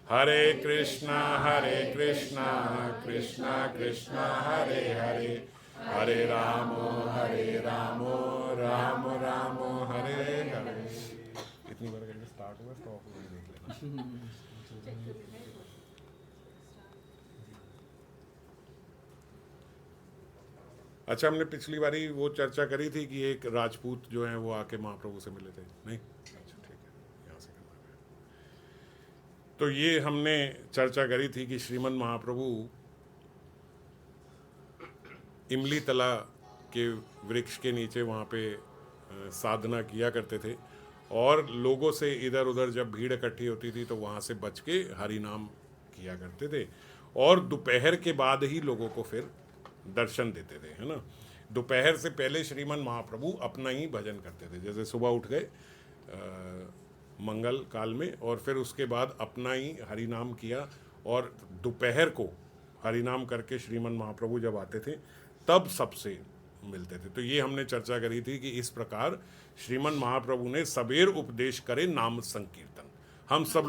हरे कृष्णा कृष्णा कृष्णा हरे हरे, हरे रामो राम राम हरे हरे। इतनी बार करके स्टार्ट हुआ, स्टॉप हुआ देख लेना। अच्छा, हमने पिछली बारी वो चर्चा करी थी कि एक राजपूत जो हैं वो आके महाप्रभु से मिले थे, नहीं? अच्छा, ठीक है, यहाँ से करना है। तो ये हमने चर्चा करी थी कि श्रीमन महाप्रभु इमली तला के वृक्ष के नीचे वहाँ पे साधना किया करते थे, और लोगों से इधर उधर जब भीड़ इकट्ठी होती थी तो वहाँ से बच के हरि नाम किया करते थे, और दोपहर के बाद ही लोगों को फिर दर्शन देते थे, है ना। दोपहर से पहले श्रीमन महाप्रभु अपना ही भजन करते थे, जैसे सुबह उठ गए मंगल काल में, और फिर उसके बाद अपना ही हरि नाम किया, और दोपहर को हरि नाम करके श्रीमन महाप्रभु जब आते थे तब सबसे मिलते थे। तो ये हमने चर्चा करी थी कि इस प्रकार श्रीमन महाप्रभु ने सबेर उपदेश करे नाम संकीर्तन। हम सब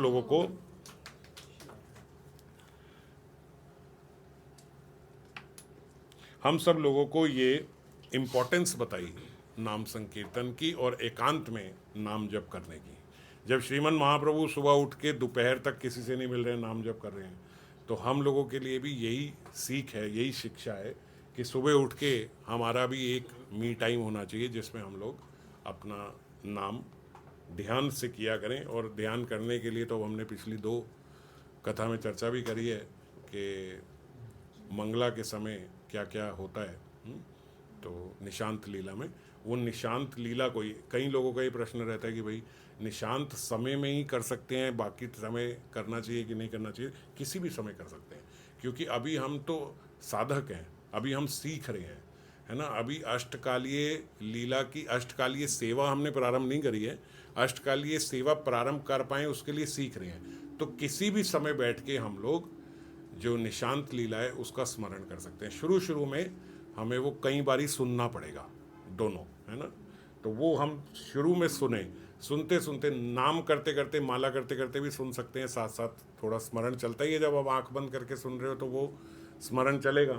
लोगों को ये इम्पोर्टेंस बताई नाम संकीर्तन की और एकांत में नाम जप करने की। जब श्रीमन महाप्रभु सुबह उठ के दोपहर तक किसी से नहीं मिल रहे हैं, नाम जप कर रहे हैं, तो हम लोगों के लिए भी यही सीख है, यही शिक्षा है कि सुबह उठ के हमारा भी एक मी टाइम होना चाहिए जिसमें हम लोग अपना नाम ध्यान से किया करें। और ध्यान करने के लिए तो हमने पिछली 2 कथा में चर्चा भी करी है कि मंगला के समय क्या क्या होता है। तो निशांत लीला में, वो निशांत लीला कोई, कई लोगों का ये प्रश्न रहता है कि भाई निशांत समय में ही कर सकते हैं, बाकी समय करना चाहिए कि नहीं करना चाहिए? किसी भी समय कर सकते हैं, क्योंकि अभी हम तो साधक हैं, अभी हम सीख रहे हैं, है ना। अभी अष्टकालीय लीला की अष्टकालीय सेवा हमने प्रारंभ नहीं करी है, अष्टकालीय सेवा प्रारंभ कर पाए उसके लिए सीख रहे हैं। तो किसी भी समय बैठ के हम लोग जो निशांत लीला है उसका स्मरण कर सकते हैं। शुरू शुरू में हमें वो कई बारी सुनना पड़ेगा, दोनों, है ना। तो वो हम शुरू में सुनते सुनते, नाम करते करते, माला करते करते भी सुन सकते हैं, साथ साथ थोड़ा स्मरण चलता ही है। जब आप आंख बंद करके सुन रहे हो तो वो स्मरण चलेगा।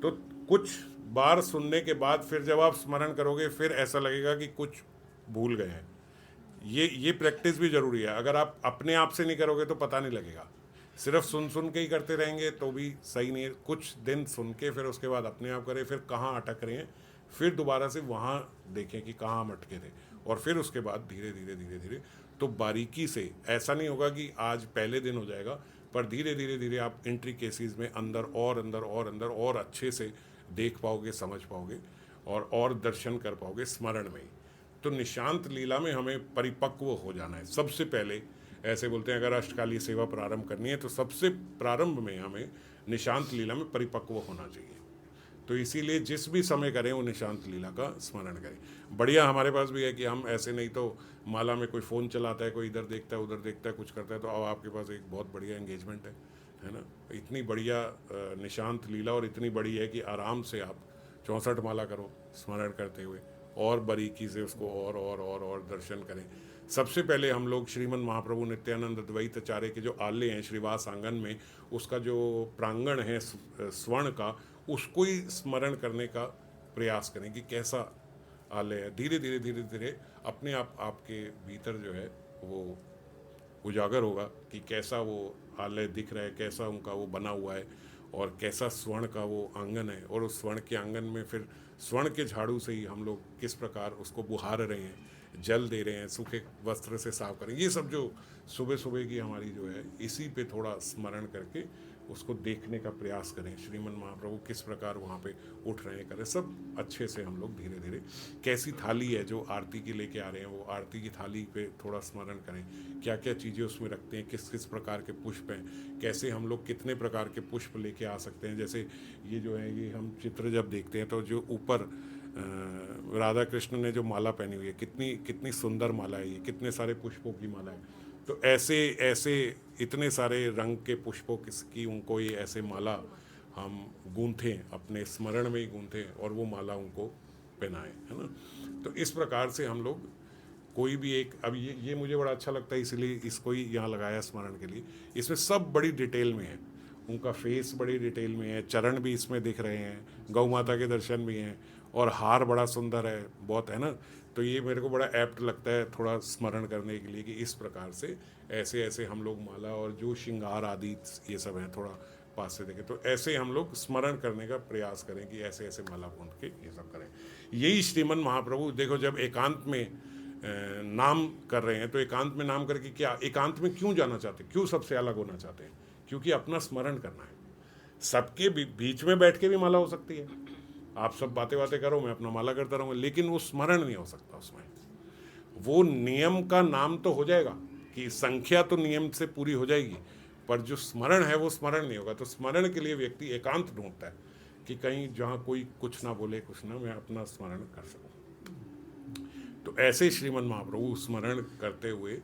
तो कुछ बार सुनने के बाद फिर जब आप स्मरण करोगे फिर ऐसा लगेगा कि कुछ भूल गए हैं। ये प्रैक्टिस भी ज़रूरी है। अगर आप अपने आप से नहीं करोगे तो पता नहीं लगेगा, सिर्फ सुन के ही करते रहेंगे तो भी सही नहीं है। कुछ दिन सुन के फिर उसके बाद अपने आप करें, फिर कहाँ अटक रहे हैं, फिर दोबारा से वहाँ देखें कि कहाँ हम अटके थे, और फिर उसके बाद धीरे धीरे धीरे धीरे तो बारीकी से, ऐसा नहीं होगा कि आज पहले दिन हो जाएगा, पर धीरे धीरे धीरे आप एंट्री केसेस में अंदर और अंदर और अंदर और अच्छे से देख पाओगे, समझ पाओगे, और दर्शन कर पाओगे स्मरण में ही। तो निशांत लीला में हमें परिपक्व हो जाना है सबसे पहले। ऐसे बोलते हैं अगर अष्टकालीय सेवा प्रारंभ करनी है तो सबसे प्रारंभ में हमें निशांत लीला में परिपक्व होना चाहिए। तो इसीलिए जिस भी समय करें वो निशांत लीला का स्मरण करें। बढ़िया हमारे पास भी है कि हम ऐसे नहीं तो माला में कोई फ़ोन चलाता है, कोई इधर देखता है उधर देखता है, कुछ करता है, तो अब आपके पास एक बहुत बढ़िया एंगेजमेंट है ना। इतनी बढ़िया निशांत लीला, और इतनी बड़ी है कि आराम से आप 64 माला करो स्मरण करते हुए, और बारीकी से उसको और दर्शन करें। सबसे पहले हम लोग श्रीमन महाप्रभु नित्यानंद द्वैत आचार्य के जो आले हैं श्रीवास आंगन में, उसका जो प्रांगण है स्वर्ण का, उसको ही स्मरण करने का प्रयास करें कि कैसा आलय है। धीरे धीरे धीरे धीरे अपने आप आपके भीतर जो है वो उजागर होगा कि कैसा वो आलय दिख रहा है, कैसा उनका वो बना हुआ है, और कैसा स्वर्ण का वो आंगन है, और उस स्वर्ण के आंगन में फिर स्वर्ण के झाड़ू से ही हम लोग किस प्रकार उसको बुहार रहे हैं, जल दे रहे हैं, सूखे वस्त्र से साफ करें। ये सब जो सुबह सुबह की हमारी जो है, इसी पे थोड़ा स्मरण करके उसको देखने का प्रयास करें, श्रीमन महाप्रभु किस प्रकार वहाँ पे उठ रहे हैं, करें सब अच्छे से। हम लोग धीरे धीरे कैसी थाली है जो आरती की लेके आ रहे हैं, वो आरती की थाली पे थोड़ा स्मरण करें, क्या क्या चीज़ें उसमें रखते हैं, किस किस प्रकार के पुष्प हैं, कैसे हम लोग कितने प्रकार के पुष्प लेके आ सकते हैं। जैसे ये जो है, ये हम चित्र जब देखते हैं तो जो ऊपर राधा कृष्ण ने जो माला पहनी हुई है, कितनी कितनी सुंदर माला है ये, कितने सारे पुष्पों की माला है। तो ऐसे ऐसे इतने सारे रंग के पुष्पों की उनको ये ऐसे माला हम गूंथें, अपने स्मरण में ही गूंथें, और वो माला उनको पहनाएं, है ना। तो इस प्रकार से हम लोग कोई भी एक, अब ये मुझे बड़ा अच्छा लगता है इसलिए इसको ही यहाँ लगाया स्मरण के लिए। इसमें सब बड़ी डिटेल में है, उनका फेस बड़ी डिटेल में है, चरण भी इसमें दिख रहे हैं, गौ माता के दर्शन भी हैं, और हार बड़ा सुंदर है, बहुत है ना। तो ये मेरे को बड़ा एप्ट लगता है थोड़ा स्मरण करने के लिए कि इस प्रकार से ऐसे ऐसे हम लोग माला और जो श्रृंगार आदि ये सब है, थोड़ा पास से देखें तो ऐसे हम लोग स्मरण करने का प्रयास करें कि ऐसे ऐसे माला बूंद के ये सब करें। यही श्रीमन महाप्रभु देखो, जब एकांत में नाम कर रहे हैं तो एकांत में नाम करके क्या, एकांत में क्यों जाना चाहते हैं, क्यों सबसे अलग होना चाहते हैं? क्योंकि अपना स्मरण करना है। सबके बीच में बैठ के भी माला हो सकती है, आप सब बातें बातें करो, मैं अपना माला करता रहूँगा, लेकिन वो स्मरण नहीं हो सकता उसमें। वो नियम का नाम तो हो जाएगा कि संख्या तो नियम से पूरी हो जाएगी, पर जो स्मरण है वो स्मरण नहीं होगा। तो स्मरण के लिए व्यक्ति एकांत ढूंढता है कि कहीं जहाँ कोई कुछ ना बोले, कुछ ना, मैं अपना स्मरण कर सकूँ। तो ऐसे श्रीमन महाप्रभु स्मरण करते हुए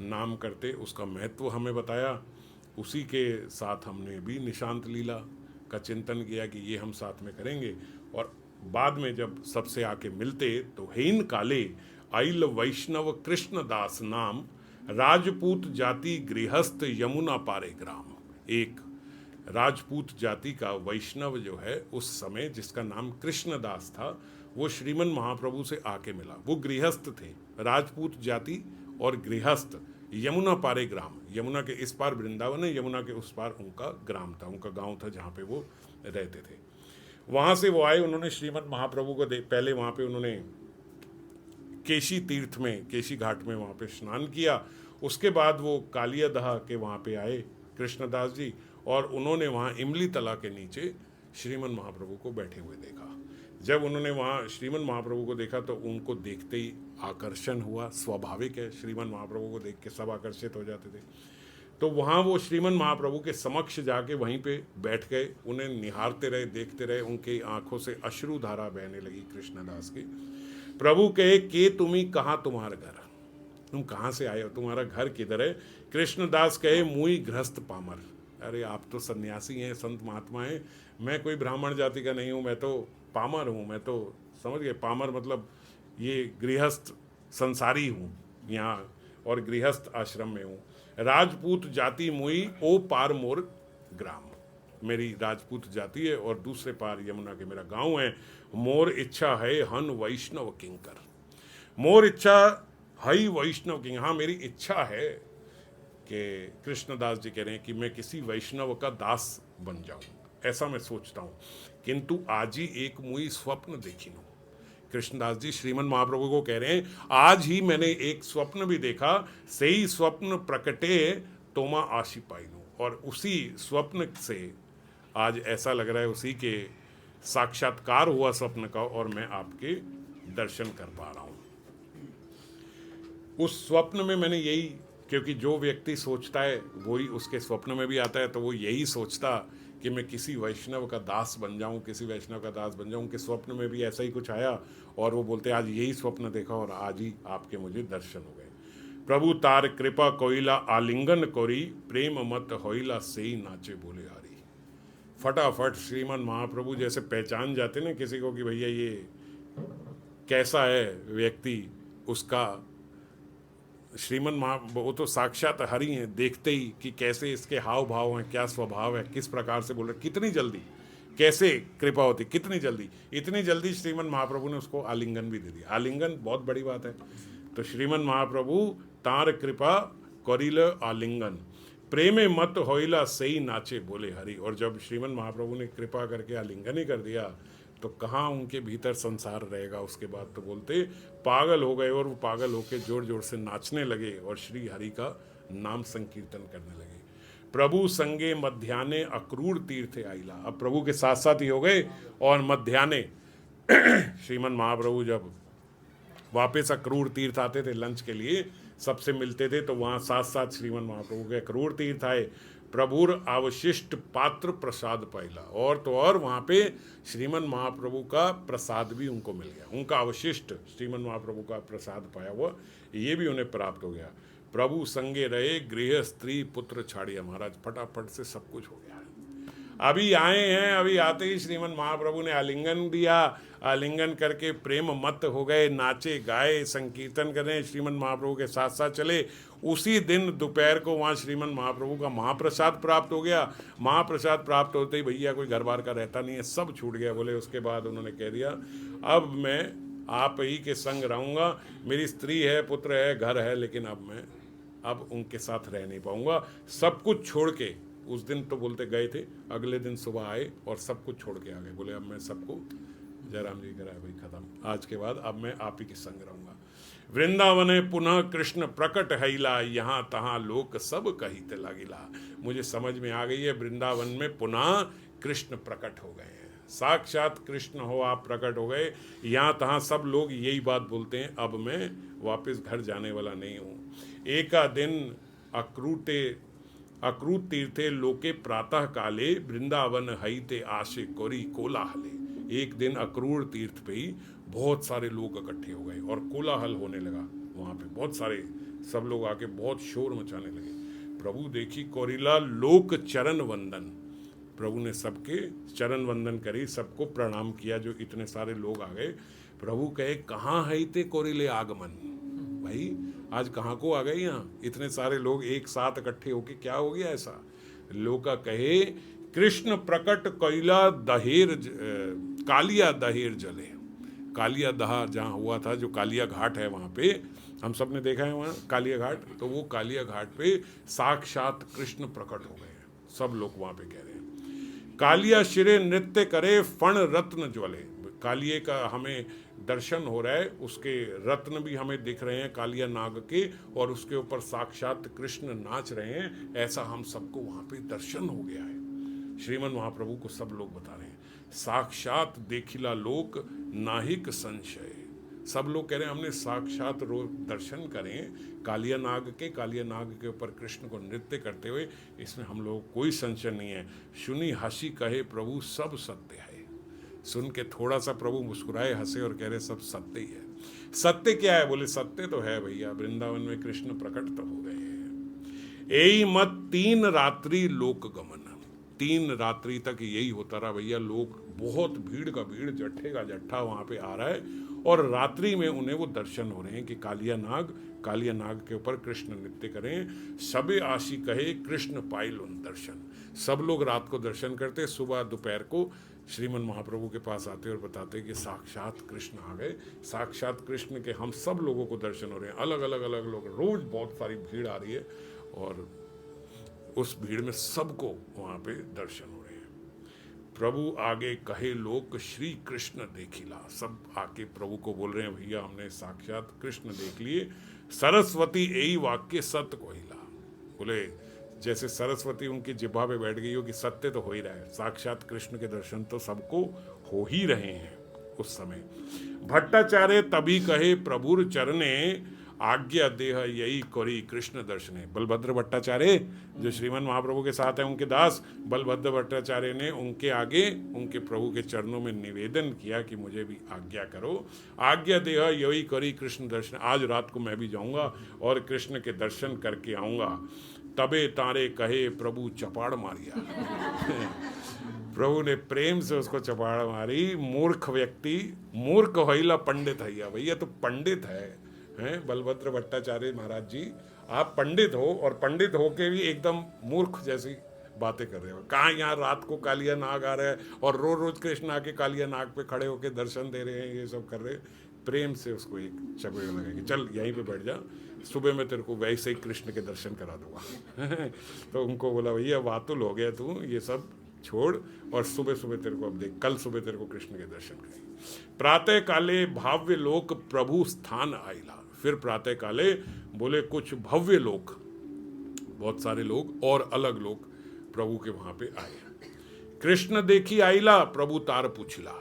नाम करते, उसका महत्व हमें बताया। उसी के साथ हमने भी निशांत लीला का चिंतन किया कि ये हम साथ में करेंगे। और बाद में जब सबसे आके मिलते तो हेन काले आइल वैष्णव कृष्णदास नाम राजपूत जाति गृहस्थ यमुना पारे ग्राम। एक राजपूत जाति का वैष्णव जो है उस समय, जिसका नाम कृष्णदास था, वो श्रीमन महाप्रभु से आके मिला। वो गृहस्थ थे, राजपूत जाति और गृहस्थ, यमुना पारे ग्राम, यमुना के इस पार वृंदावन है, यमुना के उस पार उनका ग्राम था, उनका गांव था जहाँ पे वो रहते थे। वहाँ से वो आए, उन्होंने श्रीमन महाप्रभु को पहले वहाँ पे उन्होंने केशी तीर्थ में, केशी घाट में वहाँ पे स्नान किया। उसके बाद वो कालियादह के वहाँ पे आए कृष्णदास जी, और उन्होंने वहाँ इमली तला के नीचे श्रीमन महाप्रभु को बैठे हुए देखा। जब उन्होंने वहाँ श्रीमन महाप्रभु को देखा तो उनको देखते ही आकर्षण हुआ, स्वाभाविक है, श्रीमन महाप्रभु को देख के सब आकर्षित हो जाते थे। तो वहाँ वो श्रीमन महाप्रभु के समक्ष जाके वहीं पे बैठ गए, उन्हें निहारते रहे, देखते रहे। उनकी आंखों से अश्रु धारा बहने लगी कृष्णदास की। प्रभु कहे के तुम्ही कहाँ तुम्हारा घर, तुम कहाँ से आए हो, तुम्हारा घर किधर है? कृष्णदास कहे मुई गृहस्थ पामर। अरे आप तो सन्यासी हैं, संत महात्मा हैं, मैं कोई ब्राह्मण जाति का नहीं हूँ, मैं तो पामर हूँ, मैं तो समझ गए, पामर मतलब ये गृहस्थ संसारी हूँ यहाँ, और गृहस्थ आश्रम में हूँ। राजपूत जाति मुई ओ पार मोर ग्राम, मेरी राजपूत जाति है और दूसरे पार यमुना के मेरा गांव है। मोर इच्छा है हन वैष्णव किंकर, मोर इच्छा हई वैष्णव किंग, हाँ मेरी इच्छा है कि कृष्णदास जी कह रहे हैं कि मैं किसी वैष्णव का दास बन जाऊं, ऐसा मैं सोचता हूं। किंतु आज ही एक मुई स्वप्न देखी हूं। कृष्णदास जी श्रीमन महाप्रभु को कह रहे हैं, आज ही मैंने एक स्वप्न भी देखा, सही स्वप्न प्रकटे तोमा आशी पाइनु, और उसी स्वप्न से आज ऐसा लग रहा है उसी के साक्षात्कार हुआ स्वप्न का, और मैं आपके दर्शन कर पा रहा हूं। उस स्वप्न में मैंने यही, क्योंकि जो व्यक्ति सोचता है वही उसके स्वप्न में भी आता है, तो वो यही सोचता कि मैं किसी वैष्णव का दास बन जाऊं, किसी वैष्णव का दास बन जाऊं। उनके स्वप्न में भी ऐसा ही कुछ आया, और वो बोलते आज यही स्वप्न देखा और आज ही आपके मुझे दर्शन हो गए। प्रभु तार कृपा कोइला आलिंगन कोरी, प्रेम मत होइला से नाचे बोले हरी। फटाफट श्रीमन महाप्रभु जैसे पहचान जाते ना किसी को कि भैया ये कैसा है व्यक्ति, उसका श्रीमन वो तो साक्षात हरि हैं, देखते ही कि कैसे इसके हाव भाव हैं, क्या स्वभाव है, किस प्रकार से बोल रहे, कितनी जल्दी कैसे कृपा होती, कितनी जल्दी, इतनी जल्दी श्रीमन महाप्रभु ने उसको आलिंगन भी दे दिया। आलिंगन बहुत बड़ी बात है। तो श्रीमन महाप्रभु तार कृपा करिल आलिंगन, प्रेमे मत होइला सही नाचे बोले हरि। और जब श्रीमन महाप्रभु ने कृपा करके आलिंगन ही कर दिया तो कहाँ उनके भीतर संसार रहेगा उसके बाद। तो बोलते पागल हो गए, और वो पागल होकर जोर जोर से नाचने लगे और श्री हरि का नाम संकीर्तन करने लगे। प्रभु संगे मध्याने अक्रूर तीर्थ आइला, अब प्रभु के साथ साथ ही हो गए। और मध्याने श्रीमन महाप्रभु जब वापस अक्रूर तीर्थ आते थे लंच के लिए, सबसे मिलते थे, तो वहाँ साथ साथ श्रीमन महाप्रभु के अक्रूर तीर्थ आए। प्रभुर अवशिष्ट पात्र प्रसाद पाइला, और तो और वहाँ पे श्रीमन महाप्रभु का प्रसाद भी उनको मिल गया, उनका अवशिष्ट श्रीमन महाप्रभु का प्रसाद पाया हुआ ये भी उन्हें प्राप्त हो गया। प्रभु संगे रहे गृह स्त्री पुत्र छाड़िया, महाराज फटाफट से सब कुछ हो गया। अभी आए हैं, अभी आते ही श्रीमन महाप्रभु ने आलिंगन दिया, आलिंगन करके प्रेम मत हो गए, नाचे गाए, संकीर्तन करें, श्रीमन महाप्रभु के साथ साथ चले। उसी दिन दोपहर को वहाँ श्रीमन महाप्रभु का महाप्रसाद प्राप्त हो गया। महाप्रसाद प्राप्त होते ही भैया कोई घर बार का रहता नहीं है, सब छूट गया। बोले उसके बाद उन्होंने कह दिया अब मैं आप ही के संग रहूँगा, मेरी स्त्री है, पुत्र है, घर है, लेकिन अब उनके साथ रह नहीं पाऊँगा। सब कुछ छोड़ के, उस दिन तो बोलते गए थे, अगले दिन सुबह आए और सब कुछ छोड़ के आ गए। बोले अब मैं सबको, जयराम जी कराए भाई खत्म, आज के बाद अब मैं आप ही के संग रहूँगा। वृंदावने पुनः कृष्ण प्रकट हैला, यहाँ तहाँ लोक सब कहिते लागिला। मुझे समझ में आ गई है, वृंदावन में पुनः कृष्ण प्रकट हो गए हैं, साक्षात कृष्ण हो आप प्रकट हो गए। यहाँ तहाँ सब लोग यही बात बोलते हैं, अब मैं वापस घर जाने वाला नहीं हूँ। एका दिन अक्रूर तीर्थे लोके प्रातः काले, वृंदावन हईते आशे कोरी कोलाहले। एक दिन अक्रूर तीर्थ पे ही बहुत सारे लोग इकट्ठे हो गए और कोलाहल होने लगा। वहाँ पे बहुत सारे सब लोग आके बहुत शोर मचाने लगे। प्रभु देखी कोरिला लोक चरण वंदन, प्रभु ने सबके चरण वंदन करी, सबको प्रणाम किया जो इतने सारे लोग आ गए। प्रभु कहे कहाँ है ते कोरिले आगमन, भाई आज कहाँ को आ गए यहाँ, इतने सारे लोग एक साथ इकट्ठे होके, क्या हो गया ऐसा। लोका कहे कृष्ण प्रकट कैला दहेर कालिया दहेर जले। कालिया दहा जहाँ हुआ था, जो कालिया घाट है वहाँ पे, हम सब ने देखा है वहाँ कालिया घाट, तो वो कालिया घाट पे साक्षात कृष्ण प्रकट हो गए हैं। सब लोग वहाँ पे कह रहे हैं कालिया शिरे नृत्य करे फण रत्न ज्वले। कालिये का हमें दर्शन हो रहा है, उसके रत्न भी हमें दिख रहे हैं कालिया नाग के, और उसके ऊपर साक्षात कृष्ण नाच रहे हैं। ऐसा हम सबको वहाँ पे दर्शन हो गया है। श्रीमन महाप्रभु को सब लोग बता रहे हैं साक्षात देखिला लोक नाहिक संशय। सब लोग कह रहे हैं हमने साक्षात दर्शन करें कालिया नाग के ऊपर कृष्ण को नृत्य करते हुए, इसमें हम लोग कोई संशय नहीं है। सुनी हंसी कहे प्रभु सब सत्य है। सुन के थोड़ा सा प्रभु मुस्कुराए, हंसे और कह रहे सब सत्य ही है। सत्य क्या है? बोले सत्य तो है भैया, वृंदावन में कृष्ण प्रकट तो हो गए हैं। यही मत 3 रात्रि लोक गमन, 3 रात्रि तक यही होता रहा भैया। लोग बहुत भीड़ का भीड़, जट्ठे का जट्ठा वहाँ पे आ रहा है, और रात्रि में उन्हें वो दर्शन हो रहे हैं कि कालिया नाग के ऊपर कृष्ण नृत्य करें। सबे आशी कहे कृष्ण पाइल उन दर्शन। सब लोग रात को दर्शन करते, सुबह दोपहर को श्रीमन महाप्रभु के पास आते और बताते कि साक्षात कृष्ण आ गए। साक्षात कृष्ण के हम सब लोगों को दर्शन हो रहे हैं। अलग अलग लोग, रोज बहुत सारी भीड़ आ रही है, और उस भीड़ में सबको वहाँ पे दर्शन हो रहे हैं। प्रभु आगे कहे लोक श्री कृष्ण देखिला। सब आके प्रभु को बोल रहे हैं भैया हमने साक्षात कृष्ण देख लिए। सरस्वती यही वाक्य सत्य को हिला। बोले जैसे सरस्वती उनकी जिह्वा पे बैठ गई हो कि सत्य तो हो ही रहा है, साक्षात कृष्ण के दर्शन तो सबको हो ही रहे हैं उस समय। भट्टाचार्य तभी कहे प्रभुर चरणे आज्ञा देह यही करी कृष्ण दर्शने। बलभद्र भट्टाचार्य जो श्रीमन महाप्रभु के साथ हैं, उनके दास बलभद्र भट्टाचार्य ने उनके आगे उनके प्रभु के चरणों में निवेदन किया कि मुझे भी आज्ञा करो। आज्ञा देह यही करी कृष्ण दर्शन। आज रात को मैं भी जाऊंगा और कृष्ण के दर्शन करके आऊंगा। तबे तारे कहे प्रभु चपाड़ मारिया। प्रभु ने प्रेम से उसको चपाड़ मारी। मूर्ख व्यक्ति, मूर्ख होइला पंडित हैया। भैया तो पंडित है हैं बलभद्र भट्टाचार्य महाराज जी, आप पंडित हो, और पंडित होके भी एकदम मूर्ख जैसी बातें कर रहे हो। कहाँ यहाँ रात को कालिया नाग आ रहा है और रोज कृष्ण आके कालिया नाग पे खड़े होके दर्शन दे रहे हैं, ये सब कर रहे हैं। प्रेम से उसको एक चपेट लगा कि चल यहीं पे बैठ जा, सुबह में तेरे को वैसे ही कृष्ण के दर्शन करा दूंगा। तो उनको बोला भैया वातुल हो गया तू, ये सब छोड़, और सुबह सुबह तेरे को अब देख, कल सुबह तेरे को कृष्ण के दर्शन करेंगे। प्रातः काले भाव्य लोक प्रभु स्थान आइला। फिर प्रातः काले बोले कुछ भव्य लोक, बहुत सारे लोग और अलग लोग प्रभु के वहां पे आए। कृष्ण देखी आइला प्रभु तार पूछला।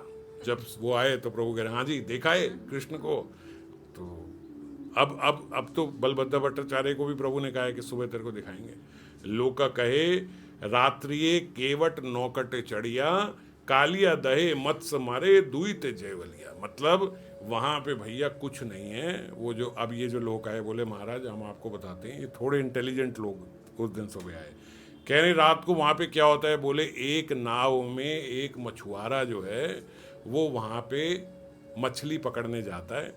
जब वो आए तो प्रभु कह रहे हाँ जी देखा है कृष्ण को। तो अब तो बलभद्र भट्टाचार्य को भी प्रभु ने कहा है कि सुबह तेरे को दिखाएंगे। लोका कहे रात्रिये केवट नौकटे चढ़िया, कालिया दहे मत्स्य मारे दुईते जयवलिया। मतलब वहाँ पे भैया कुछ नहीं है। वो जो अब ये जो लोग आए बोले महाराज हम आपको बताते हैं, ये थोड़े इंटेलिजेंट लोग उस दिन सुबह आए। कह रहे रात को वहाँ पे क्या होता है, बोले एक नाव में एक मछुआरा जो है वो वहाँ पे मछली पकड़ने जाता है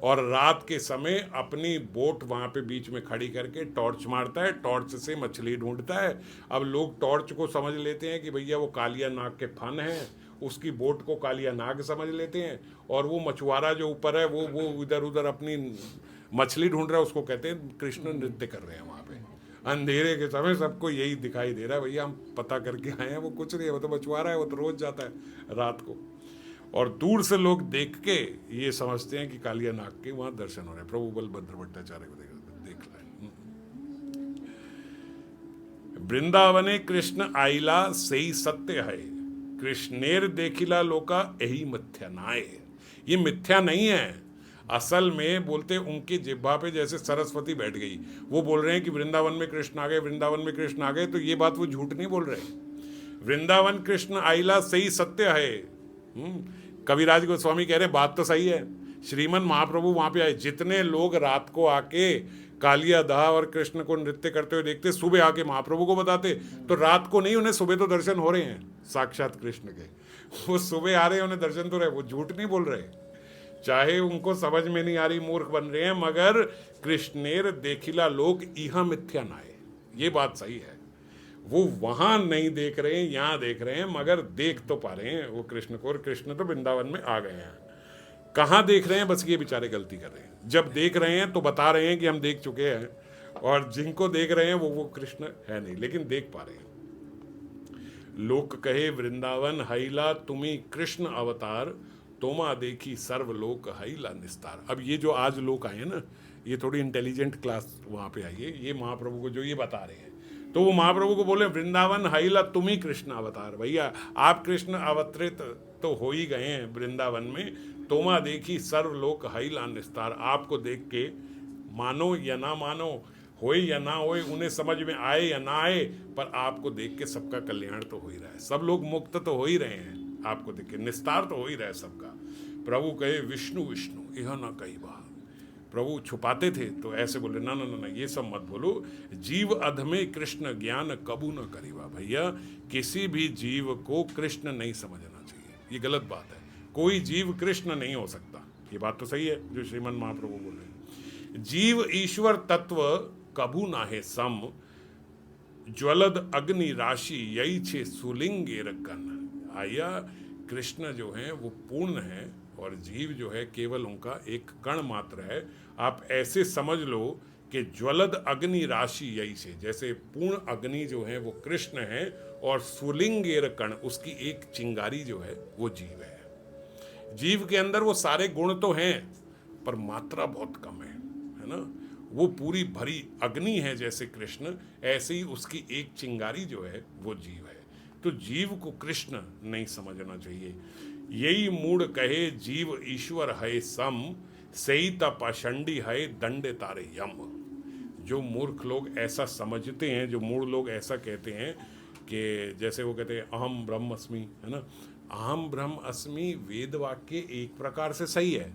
और रात के समय अपनी बोट वहाँ पे बीच में खड़ी करके टॉर्च मारता है, टॉर्च से मछली ढूंढता है। अब लोग टॉर्च को समझ लेते हैं कि भैया वो कालिया नाग के फन हैं, उसकी बोट को कालिया नाग समझ लेते हैं, और वो मछुआरा जो ऊपर है वो इधर उधर अपनी मछली ढूंढ रहा है, उसको कहते हैं कृष्ण नृत्य कर रहे हैं वहाँ पे। अंधेरे के समय सबको यही दिखाई दे रहा है, भैया हम पता करके आए हैं, वो कुछ नहीं है, वो तो मछुआरा है, वो तो रोज जाता है रात को। और दूर से लोग देख के ये समझते हैं कि कालिया नाग के वहां दर्शन हो रहे हैं। प्रभु बलभद्र भट्टाचार्य को देख रहे। वृंदावने कृष्ण आइला सही सत्य है, कृष्णेर देखिला लोका यही मिथ्या नाय। ये मिथ्या नहीं है, असल में बोलते उनकी जिह्वा पे जैसे सरस्वती बैठ गई, वो बोल रहे हैं कि वृंदावन में कृष्ण आ गए, वृंदावन में कृष्ण आ गए, तो ये बात वो झूठ नहीं बोल रहे। वृंदावन कृष्ण आइला सही सत्य है। कविराज गोस्वामी कह रहे बात तो सही है, श्रीमन महाप्रभु वहां पे आए, जितने लोग रात को आके कालिया दाह और कृष्ण को नृत्य करते हुए देखते, सुबह आके महाप्रभु को बताते, तो रात को नहीं, उन्हें सुबह तो दर्शन हो रहे हैं साक्षात कृष्ण के, वो सुबह आ रहे हैं, उन्हें दर्शन तो रहे, वो झूठ नहीं बोल रहे। चाहे उनको समझ में नहीं आ रही, मूर्ख बन रहे हैं, मगर कृष्णेर देखिला लोक इहा मिथ्या नाय, ये बात सही है। वो वहां नहीं देख रहे हैं, यहां देख रहे हैं, मगर देख तो पा रहे हैं वो कृष्ण को, और कृष्ण तो वृंदावन में आ गए हैं। कहाँ देख रहे हैं, बस ये बेचारे गलती कर रहे हैं। जब देख रहे हैं तो बता रहे हैं कि हम देख चुके हैं, और जिनको देख रहे हैं वो कृष्ण है नहीं, लेकिन देख पा रहे हैं। लोक कहे वृंदावन हैला तुम्ही कृष्ण अवतार, तोमा देखी सर्वलोक हैला निस्तार। अब ये जो आज लोग आए हैं ना, ये थोड़ी इंटेलिजेंट क्लास वहाँ पे आई है, ये महाप्रभु को जो ये बता रहे हैं, तो वो महाप्रभु को बोले वृंदावन हैला तुम ही कृष्ण अवतार। भैया आप कृष्ण अवतरित तो हो ही गए हैं वृंदावन में, तोमा देखी सर्वलोक हैला निस्तार। आपको देख के मानो या ना मानो, होए या ना होए, उन्हें समझ में आए या ना आए, पर आपको देख के सबका कल्याण तो हो ही रहा है, सब लोग मुक्त तो हो ही रहे हैं, आपको देख के निस्तार तो हो ही रहा है सबका। प्रभु कहे विष्णु विष्णु यह ना कही बात। प्रभु छुपाते थे तो ऐसे बोले ना ना ना, ये सब मत बोलो, जीव अधमे कृष्ण ज्ञान कबू न करीबा। भैया किसी भी जीव को कृष्ण नहीं समझना चाहिए, ये गलत बात है। कोई जीव कृष्ण नहीं हो सकता, ये बात तो सही है जो श्रीमन महाप्रभु बोल रहे हैं। जीव ईश्वर तत्व कबू ना है सम, ज्वलद अग्नि राशि यही छे सुलिंगे रकन। आया कृष्ण जो है वो पूर्ण है, और जीव जो है केवल उनका एक कण मात्र है। आप ऐसे समझ लो कि ज्वलद अग्नि राशि यही से, जैसे पूर्ण अग्नि जो है वो कृष्ण है, और सुलिंगेर कण उसकी एक चिंगारी जो है वो जीव है। जीव के अंदर वो सारे गुण तो हैं, पर मात्रा बहुत कम है ना। वो पूरी भरी अग्नि है जैसे कृष्ण, ऐसे ही उसकी एक चिंगारी जो है वो जीव है। तो जीव को कृष्ण नहीं समझना चाहिए। यही मूड कहे जीव ईश्वर है सम, सही पाषंडी है दंडे तारे यम। जो मूर्ख लोग ऐसा समझते हैं, जो मूढ़ लोग ऐसा कहते हैं कि जैसे वो कहते हैं अहम ब्रह्म अस्मि, है ना। अहम ब्रह्म अस्मि वेद वाक्य एक प्रकार से सही है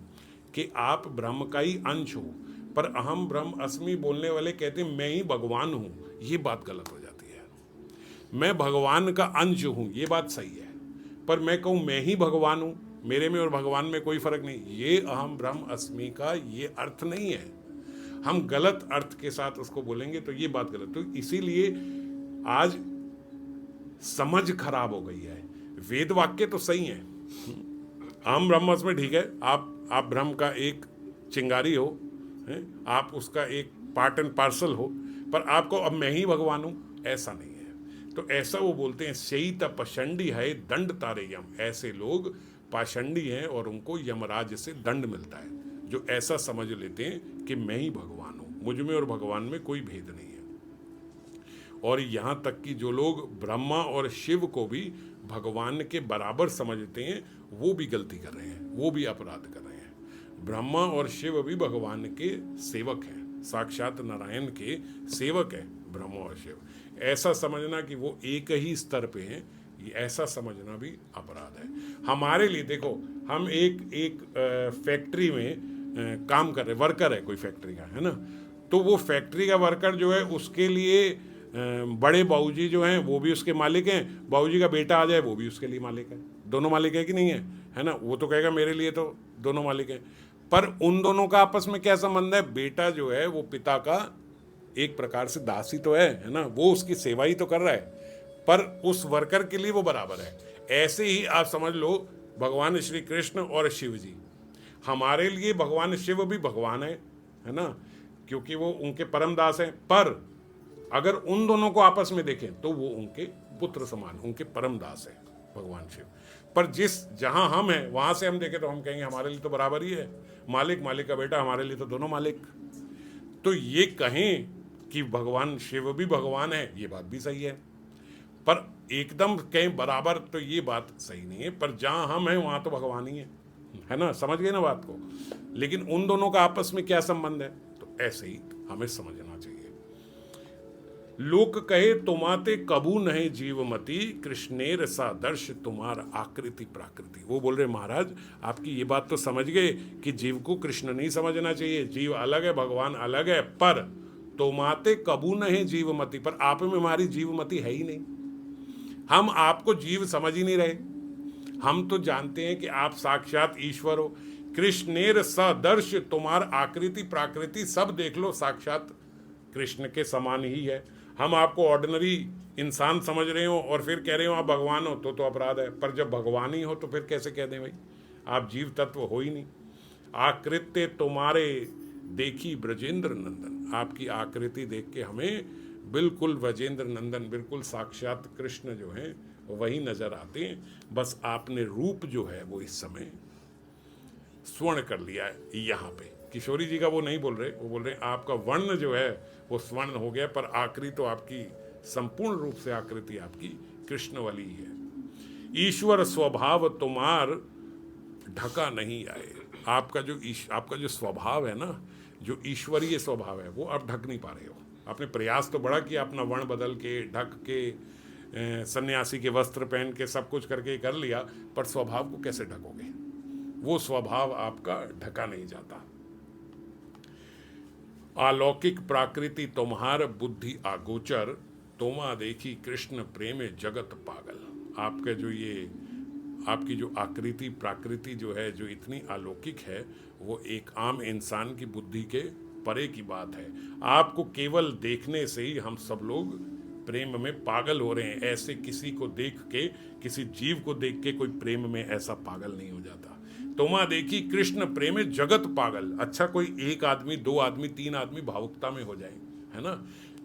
कि आप ब्रह्म का ही अंश हो, पर अहम ब्रह्म अस्मि बोलने वाले कहते हैं मैं ही भगवान हूँ, ये बात गलत हो जाती है। मैं भगवान का अंश हूँ ये बात सही है, पर मैं कहूँ मैं ही भगवान हूँ, मेरे में और भगवान में कोई फर्क नहीं, ये अहम ब्रह्म अस्मि का ये अर्थ नहीं है। हम गलत अर्थ के साथ उसको बोलेंगे तो ये बात गलत। तो इसीलिए आज समझ खराब हो गई है। वेद वाक्य तो सही है, अहम ब्रह्म अस्मि ठीक है, आप ब्रह्म का एक चिंगारी हो, है? आप उसका एक पार्ट एंड पार्सल हो, पर आपको अब मैं ही भगवान हूँ ऐसा नहीं है। तो ऐसा वो बोलते हैं सही पाषंडी है दंड तारे यम। ऐसे लोग पाषंडी हैं और उनको यमराज से दंड मिलता है, जो ऐसा समझ लेते हैं कि मैं ही भगवान हूँ, मुझ में और भगवान में कोई भेद नहीं है। और यहाँ तक कि जो लोग ब्रह्मा और शिव को भी भगवान के बराबर समझते हैं, वो भी गलती कर रहे हैं, वो भी अपराध कर रहे हैं। ब्रह्मा और शिव भी भगवान के सेवक हैं, साक्षात नारायण के सेवक हैं ब्रह्मा और शिव। ऐसा समझना कि वो एक ही स्तर पे हैं, ये ऐसा समझना भी अपराध है हमारे लिए। देखो हम एक फैक्ट्री में काम कर रहे, वर्कर है कोई फैक्ट्री का, है ना। तो वो फैक्ट्री का वर्कर जो है उसके लिए बड़े बाबूजी जो हैं वो भी उसके मालिक हैं, बाबूजी का बेटा आ जाए वो भी उसके लिए मालिक है। दोनों मालिक है कि नहीं है ना? वो तो कहेगा मेरे लिए तो दोनों मालिक हैं, पर उन दोनों का आपस में क्या संबंध है? बेटा जो है वो पिता का एक प्रकार से दासी तो है ना, वो उसकी सेवा ही तो कर रहा है, पर उस वर्कर के लिए वो बराबर है। ऐसे ही आप समझ लो भगवान श्री कृष्ण और शिव जी, हमारे लिए भगवान शिव भी भगवान है ना, क्योंकि वो उनके परम दास हैं, पर अगर उन दोनों को आपस में देखें तो वो उनके पुत्र समान, उनके परम दास हैं भगवान शिव। पर जहां हम हैं वहां से हम देखें तो हम कहेंगे हमारे लिए तो बराबर ही है, मालिक का बेटा, हमारे लिए तो दोनों मालिक। तो ये कहें कि भगवान शिव भी भगवान है, ये बात भी सही है, पर एकदम कहीं बराबर तो ये बात सही नहीं है। पर जहां हम हैं वहां तो भगवान ही है ना, समझ गए ना बात को? लेकिन उन दोनों का आपस में क्या संबंध है, तो ऐसे ही हमें समझना चाहिए। लोक कहे तुमाते कबू नहीं जीवमती, कृष्णेर सा दर्श तुम्हार आकृति प्राकृति। वो बोल रहे महाराज आपकी ये बात तो समझ गए कि जीव को कृष्ण नहीं समझना चाहिए, जीव अलग है भगवान अलग है, पर तुमाते कबू नहीं जीवमती, पर आप में हमारी जीवमती है ही नहीं, हम आपको जीव समझ ही नहीं रहे। हम तो जानते हैं कि आप साक्षात ईश्वर हो। कृष्णेर सदर्श तुम्हार आकृति प्राकृति, सब देख लो साक्षात कृष्ण के समान ही है। हम आपको ऑर्डिनरी इंसान समझ रहे हो और फिर कह रहे हो आप भगवान हो, तो अपराध है। पर जब भगवान ही हो तो फिर कैसे कह दें भाई आप जीव तत्व हो ही नहीं। आकृत्य तुम्हारे देखी ब्रजेंद्र नंदन, आपकी आकृति देख के हमें बिल्कुल ब्रजेंद्र नंदन, बिल्कुल साक्षात कृष्ण जो हैं वही नजर आते हैं। बस आपने रूप जो है वो इस समय स्वर्ण कर लिया है। यहाँ पे किशोरी जी का वो नहीं बोल रहे, वो बोल रहे हैं आपका वर्ण जो है वो स्वर्ण हो गया, पर आकृति तो आपकी संपूर्ण रूप से आकृति आपकी कृष्ण वाली ही है। ईश्वर स्वभाव तुम्हार ढका नहीं आए, आपका जो स्वभाव है ना, जो ईश्वरीय स्वभाव है वो आप ढक नहीं पा रहे हो। आपने प्रयास तो बड़ा किया, अपना वर्ण बदल के, ढक के, सन्यासी के वस्त्र पहन के, सब कुछ करके कर लिया, पर स्वभाव को कैसे ढकोगे? वो स्वभाव आपका ढका नहीं जाता। अलौकिक प्राकृति तुम्हार बुद्धि आगोचर, तोमा देखी कृष्ण प्रेम जगत पागल। आपका जो ये आपकी जो आकृति प्राकृति जो है, जो इतनी अलौकिक है, वो एक आम इंसान की बुद्धि के परे की बात है। आपको केवल देखने से ही हम सब लोग प्रेम में पागल हो रहे हैं। ऐसे किसी को देख के, किसी जीव को देख के कोई प्रेम में ऐसा पागल नहीं हो जाता। तुमा देखी कृष्ण प्रेम जगत पागल। अच्छा कोई एक आदमी, दो आदमी, तीन आदमी भावुकता में हो जाए, है ना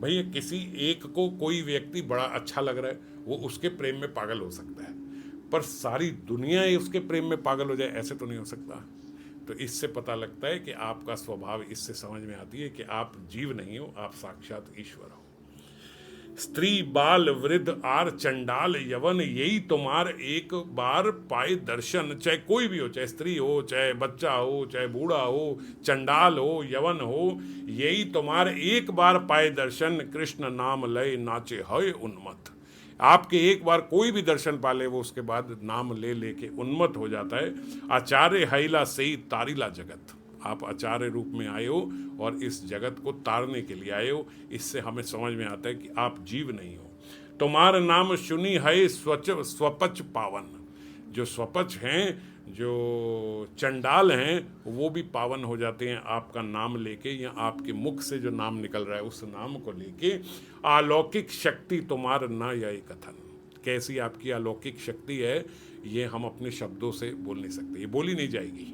भैया, किसी एक को कोई व्यक्ति बड़ा अच्छा लग रहा है, वो उसके प्रेम में पागल हो सकता है, पर सारी दुनिया ही उसके प्रेम में पागल हो जाए, ऐसे तो नहीं हो सकता। तो इससे पता लगता है कि आपका स्वभाव, इससे समझ में आती है कि आप जीव नहीं हो, आप साक्षात ईश्वर हो। स्त्री बाल वृद्ध आर चंडाल यवन, यही तुम्हार एक बार पाए दर्शन। चाहे कोई भी हो, चाहे स्त्री हो, चाहे बच्चा हो, चाहे बूढ़ा हो, चंडाल हो, यवन हो, यही तुम्हार एक बार पाए दर्शन। कृष्ण नाम लय नाचे है उन्मत्त। आपके एक बार कोई भी दर्शन पाले, वो उसके बाद नाम ले लेके उन्मत्त हो जाता है। आचार्य हैला सही तारिला जगत, आप आचार्य रूप में आए हो और इस जगत को तारने के लिए आए हो। इससे हमें समझ में आता है कि आप जीव नहीं हो। तुम्हारा नाम सुनी है स्वपच पावन। जो स्वपच हैं, जो चंडाल हैं, वो भी पावन हो जाते हैं आपका नाम लेके, या आपके मुख से जो नाम निकल रहा है उस नाम को लेके। अलौकिक शक्ति तुम्हारा न यही कथन। कैसी आपकी अलौकिक शक्ति है, ये हम अपने शब्दों से बोल नहीं सकते, ये बोली नहीं जाएगी।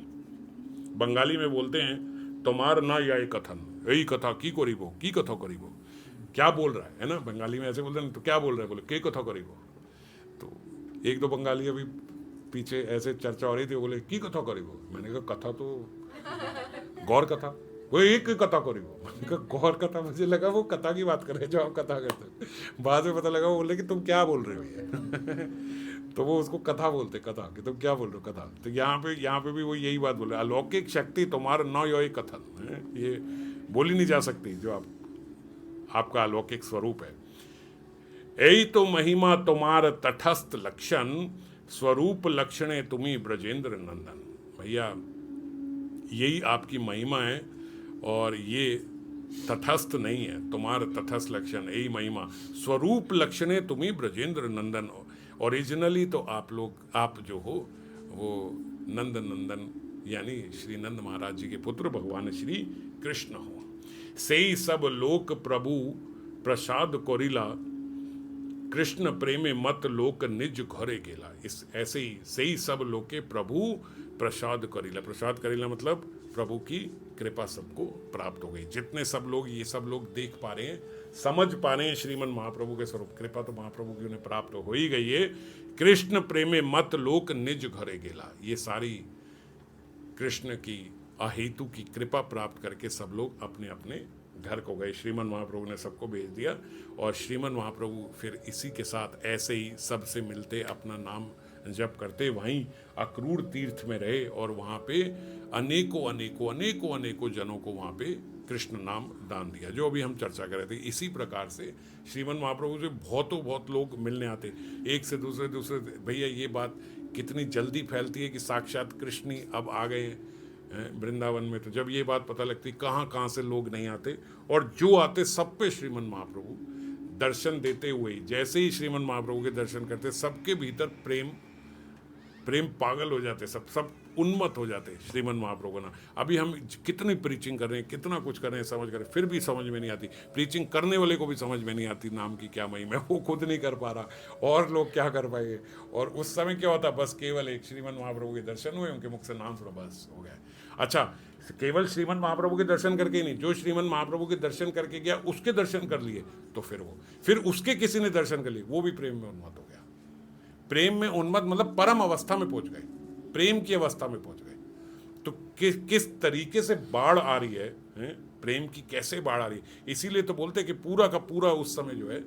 बंगाली में बोलते हैं तुम्हार ना यही कथन, यही कथा की करीबो, की कथा करीबो। क्या बोल रहा है ना, बंगाली में ऐसे बोलते हैं, तो क्या बोल रहा है, बोले के कथा करीबो। तो एक दो बंगाली अभी पीछे ऐसे चर्चा हो रही थी, बोले की कथा करीबो। मैंने कहा कथा तो गौर कथा, वो एक कथा करीबो। मैंने कहा गौर कथा, मुझे लगा वो कथा की बात कर रहे जो आप कथा करते। बाद में पता लगा वो बोले कि तुम क्या बोल रहे हो ये। तो वो उसको कथा बोलते, कथा कि तुम क्या बोल रहे हो, कथा। तो यहाँ पे भी वो यही बात बोले, अलौकिक शक्ति तुम्हारा न यो कथन है, ये बोली नहीं जा सकती जो आपका अलौकिक स्वरूप है। यही तो महिमा तुम्हार तटस्थ लक्षण, स्वरूप लक्षणे तुम्ही ब्रजेंद्र नंदन। भैया यही आपकी महिमा है, और ये तटस्थ नहीं है, तुम्हार तटस्थ लक्षण यही महिमा, स्वरूप लक्षणे तुम्ही ब्रजेंद्र नंदन हो। ओरिजिनली तो आप जो हो वो नंद नंदन यानी श्री नंद महाराज जी के पुत्र भगवान श्री कृष्ण हो। सेई सब लोक प्रभु प्रसाद कोरिला, कृष्ण प्रेमे मत लोक निज घरे गेला। इस ऐसे ही सही सब लोके प्रभु प्रसाद करीला, प्रसाद करीला मतलब प्रभु की कृपा सबको प्राप्त हो गई। जितने सब लोग ये सब लोग देख पा रहे हैं, समझ पा रहे हैं श्रीमन महाप्रभु के स्वरूप, कृपा तो महाप्रभु की उन्हें प्राप्त हो ही गई है। कृष्ण प्रेमे मत लोक निज घरे गेला, ये सारी कृष्ण की अहेतु की कृपा प्राप्त करके सब लोग अपने अपने घर को गए। श्रीमन महाप्रभु ने सबको भेज दिया और श्रीमन महाप्रभु फिर इसी के साथ ऐसे ही सबसे मिलते, अपना नाम जप करते, वहीं अक्रूर तीर्थ में रहे और वहाँ पे अनेकों अनेकों अनेकों अनेकों जनों को वहाँ पे कृष्ण नाम दान दिया, जो अभी हम चर्चा कर रहे थे। इसी प्रकार से श्रीमन महाप्रभु से बहुत लोग मिलने आते, एक से दूसरे। भैया ये बात कितनी जल्दी फैलती है कि साक्षात कृष्ण ही अब आ गए हैं वृंदावन में। तो जब ये बात पता लगती, कहाँ से लोग नहीं आते, और जो आते सब पे श्रीमन महाप्रभु दर्शन देते हुए, जैसे ही श्रीमन महाप्रभु के दर्शन करते, सबके भीतर प्रेम पागल हो जाते, सब उन्मत्त हो जाते श्रीमन महाप्रभु ना। अभी हम कितनी प्रीचिंग कर रहे हैं, कितना कुछ कर रहे हैं, समझ कर रहे हैं, फिर भी समझ में नहीं आती। प्रीचिंग करने वाले को भी समझ में नहीं आती नाम की क्या महिमा है, वो खुद नहीं कर पा रहा, और लोग क्या कर पाएंगे। और उस समय क्या होता, बस केवल एक श्रीमन महाप्रभु के दर्शन हुए, उनके मुख से नाम सुना, बस हो गया। अच्छा, केवल श्रीमन महाप्रभु के दर्शन करके ही नहीं, जो श्रीमन महाप्रभु के दर्शन करके गया उसके दर्शन कर लिए, तो फिर उसके किसी ने दर्शन कर लिए, वो भी प्रेम में उन्मत्त हो गया। प्रेम में उन्मत्त मतलब परम अवस्था में पहुंच गए, प्रेम की अवस्था में पहुंच गए। तो किस तरीके से बाढ़ आ रही है, प्रेम की कैसे बाढ़ आ रही है। इसीलिए तो बोलते हैं कि पूरा का पूरा उस समय जो है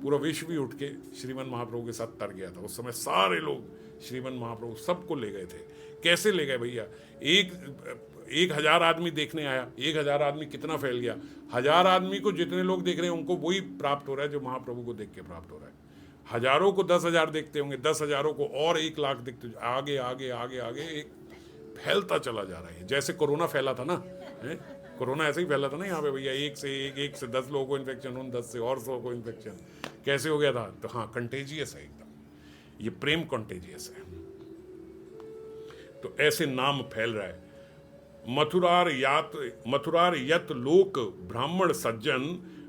पूरा विश्व भी उठ के श्रीमन महाप्रभु के साथ तर गया था। उस समय सारे लोग श्रीमन महाप्रभु सबको ले गए थे। कैसे ले गए भैया, 1,000 आदमी देखने आया, 1,000 आदमी कितना फैल गया। 1,000 आदमी को जितने लोग देख रहे हैं उनको वही प्राप्त हो रहा है जो महाप्रभु को देख के प्राप्त हो रहा है। हजारों को 10,000 देखते होंगे, 10,000 को और 1 लाख देखते, आगे आगे आगे आगे एक फैलता चला जा रहा है। जैसे कोरोना फैला था ना, कोरोना ऐसे ही फैला था ना यहाँ पे भैया, एक से 10 लोगों को इन्फेक्शन, उन 10 से और 100 को इन्फेक्शन, कैसे हो गया था। तो हाँ, कंटेजियस है एकदम, ये प्रेम कंटेजियस है। तो ऐसे नाम फैल रहा है। मथुरार यत लोक ब्राह्मण सज्जन,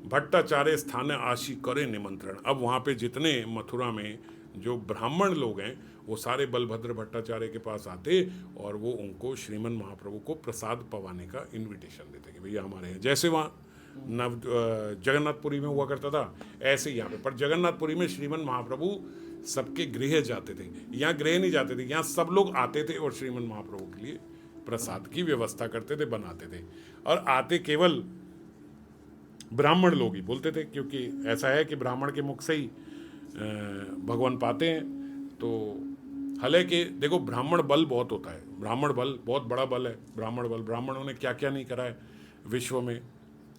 भट्टाचार्य स्थान आशी करे निमंत्रण। अब वहाँ पे जितने मथुरा में जो ब्राह्मण लोग हैं वो सारे बलभद्र भट्टाचार्य के पास आते और वो उनको श्रीमन महाप्रभु को प्रसाद पवाने का इनविटेशन देते कि भैया हमारे यहाँ, जैसे वहाँ जगन्नाथपुरी में हुआ करता था ऐसे यहाँ पे। पर जगन्नाथपुरी में श्रीमन महाप्रभु सबके गृह जाते थे, यहाँ गृह नहीं जाते थे, यहाँ सब लोग आते थे और श्रीमन महाप्रभु के लिए प्रसाद की व्यवस्था करते थे, बनाते थे। और आते केवल ब्राह्मण लोग ही बोलते थे, क्योंकि ऐसा है कि ब्राह्मण के मुख से ही भगवान पाते हैं। तो हालांकि देखो, ब्राह्मण बल बहुत होता है, ब्राह्मण बल बहुत बड़ा बल है। ब्राह्मण बल, ब्राह्मणों ने क्या क्या नहीं करा है विश्व में,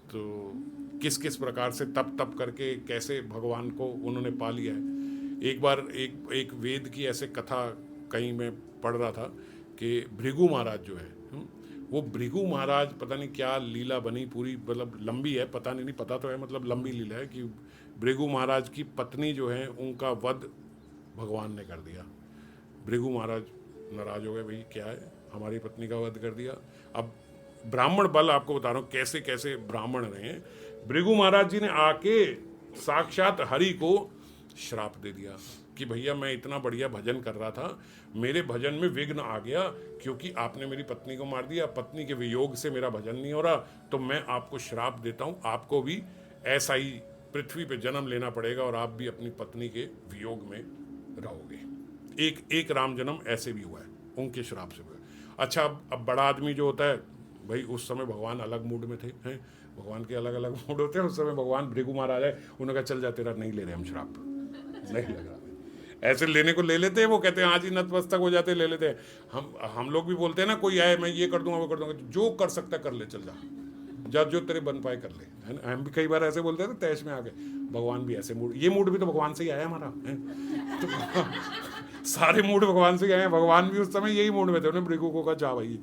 तो किस किस प्रकार से तप करके कैसे भगवान को उन्होंने पा लिया है। एक बार एक वेद की ऐसे कथा कहीं मैं पढ़ रहा था कि भृगु महाराज जो है, वो भृगु महाराज पता नहीं क्या लीला बनी, पूरी मतलब लंबी है, पता नहीं पता तो है, मतलब लंबी लीला है कि भृगु महाराज की पत्नी जो है उनका वध भगवान ने कर दिया। भृगु महाराज नाराज हो गए, भाई क्या है, हमारी पत्नी का वध कर दिया। अब ब्राह्मण बल आपको बता रहा हूँ कैसे कैसे ब्राह्मण रहे। भृगु महाराज जी ने आके साक्षात हरि को श्राप दे दिया कि भैया मैं इतना बढ़िया भजन कर रहा था, मेरे भजन में विघ्न आ गया क्योंकि आपने मेरी पत्नी को मार दिया, पत्नी के वियोग से मेरा भजन नहीं हो रहा, तो मैं आपको श्राप देता हूँ, आपको भी ऐसा ही पृथ्वी पे जन्म लेना पड़ेगा और आप भी अपनी पत्नी के वियोग में रहोगे। एक राम जन्म ऐसे भी हुआ है, उनके श्राप से हुआ। अच्छा, अब बड़ा आदमी जो होता है भाई, उस समय भगवान अलग मूड में थे, हैं, भगवान के अलग अलग मूड होते हैं। उस समय भगवान भृगु महाराज है, उन्होंने कहा चल जा, तेरा नहीं ले रहे हम श्राप, नहीं लग रहा। ऐसे लेने को ले लेते हैं, वो कहते हैं आज ही नतमस्तक हो जाते, ले लेते हैं। हम लोग भी बोलते हैं ना, कोई आए मैं ये कर दूंगा वो कर दूंगा, जो कर सकता कर ले, चल जा जो तेरे बन पाए कर ले, है ना। हम भी कई बार ऐसे बोलते हैं ना तैश में आके, भगवान भी ऐसे मूड, ये मूड भी तो भगवान से ही आया हमारा, है तो सारे मूड भगवान से ही आए हैं। भगवान भी उस समय यही मूड में थे, उन्हें भृगु को कहा जा भाई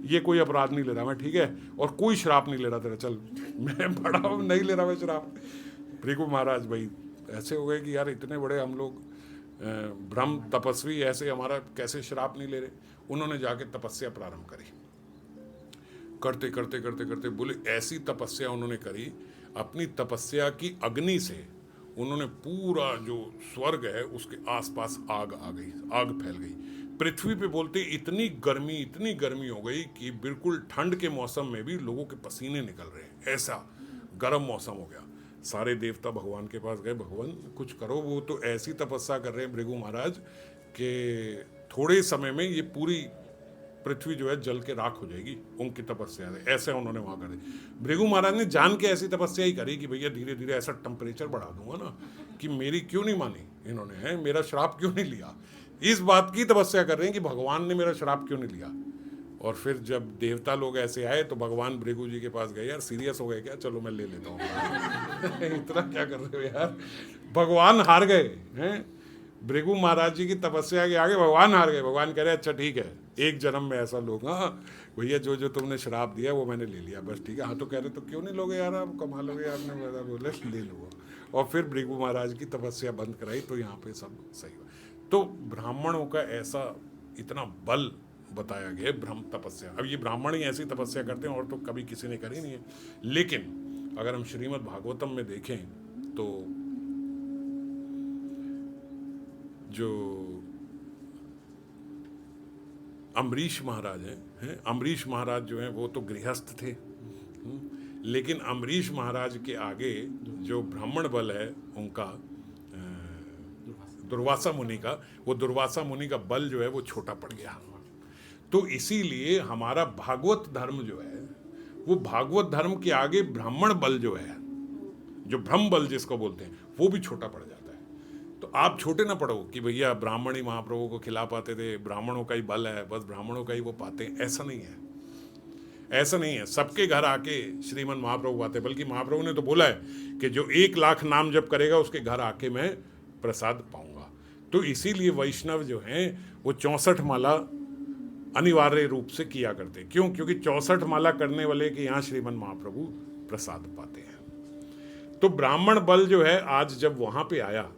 ये कोई अपराध नहीं ले रहा मैं, ठीक है, और कोई श्राप नहीं ले रहा तेरा, चल मैं बड़ा हूं, नहीं ले रहा मैं श्राप। भृगु महाराज भाई ऐसे हो गए कि यार इतने बड़े हम लोग ब्रह्म तपस्वी, ऐसे हमारा कैसे श्राप नहीं ले रहे। उन्होंने जाके तपस्या प्रारंभ करी, करते करते करते करते बोले ऐसी तपस्या उन्होंने करी, अपनी तपस्या की अग्नि से उन्होंने पूरा जो स्वर्ग है उसके आसपास आग आ गई, आग फैल गई। पृथ्वी पे बोलते इतनी गर्मी हो गई कि बिल्कुल ठंड के मौसम में भी लोगों के पसीने निकल रहे हैं, ऐसा गर्म मौसम हो गया। सारे देवता भगवान के पास गए, भगवान कुछ करो, वो तो ऐसी तपस्या कर रहे हैं भृगु महाराज कि थोड़े समय में ये पूरी पृथ्वी जो है जल के राख हो जाएगी उनकी तपस्या से। ऐसे उन्होंने वहां करे। भृगु महाराज ने जान के ऐसी तपस्या ही करी कि भैया धीरे धीरे ऐसा टेम्परेचर बढ़ा दूंगा ना कि मेरी क्यों नहीं मानी इन्होंने, है मेरा श्राप क्यों नहीं लिया, इस बात की तपस्या कर रहे हैं कि भगवान ने मेरा श्राप क्यों नहीं लिया। और फिर जब देवता लोग ऐसे आए तो भगवान भृगु जी के पास गए, यार सीरियस हो गए क्या, चलो मैं ले लेता हूँ इतना क्या कर रहे हो यार, भगवान हार गए हैं भृगु महाराज जी की तपस्या के आगे, भगवान हार गए। भगवान कह रहे अच्छा ठीक है, एक जन्म में ऐसा लोग, हाँ भैया जो जो तुमने शराब दिया वो मैंने ले लिया, बस ठीक है। हाँ तो कह रहे तो क्यों नहीं लोगे यार, आप कमा लोगे, आपने बोले ले लो। और फिर भृगु महाराज की तपस्या बंद कराई तो यहाँ पे सब सही हुआ। तो ब्राह्मणों का ऐसा इतना बल बताया गया ब्रह्म तपस्या। अब ये ब्राह्मण ही ऐसी तपस्या करते हैं और तो कभी किसी ने करी नहीं है। लेकिन अगर हम श्रीमद् भागवतम में देखें तो जो अम्बरीश महाराज हैं, अम्बरीश महाराज जो हैं वो तो गृहस्थ थे, लेकिन अम्बरीश महाराज के आगे जो ब्राह्मण बल है उनका, दुर्वासा मुनि का, वो दुर्वासा मुनि का बल जो है वो छोटा पड़ गया। तो इसीलिए हमारा भागवत धर्म जो है वो भागवत धर्म के आगे ब्राह्मण बल जो है, जो ब्रह्म बल जिसको बोलते हैं, वो भी छोटा पड़ जाता है। तो आप छोटे ना पड़ो कि भैया ब्राह्मण ही महाप्रभु को खिला पाते थे, ब्राह्मणों का ही बल है, बस ब्राह्मणों का ही वो पाते हैं, ऐसा नहीं है, ऐसा नहीं है। सबके घर आके श्रीमन महाप्रभु आते, बल्कि महाप्रभु ने तो बोला है कि जो 1 लाख नाम जप करेगा उसके घर आके मैं प्रसाद पाऊंगा। तो इसीलिए वैष्णव जो हैं वो 64 माला अनिवार्य रूप से किया करते। क्यों? क्योंकि 64 माला करने वाले के यहाँ श्रीमन महाप्रभु प्रसाद पाते हैं। तो ब्राह्मण बल जो है आज जब वहां पे आया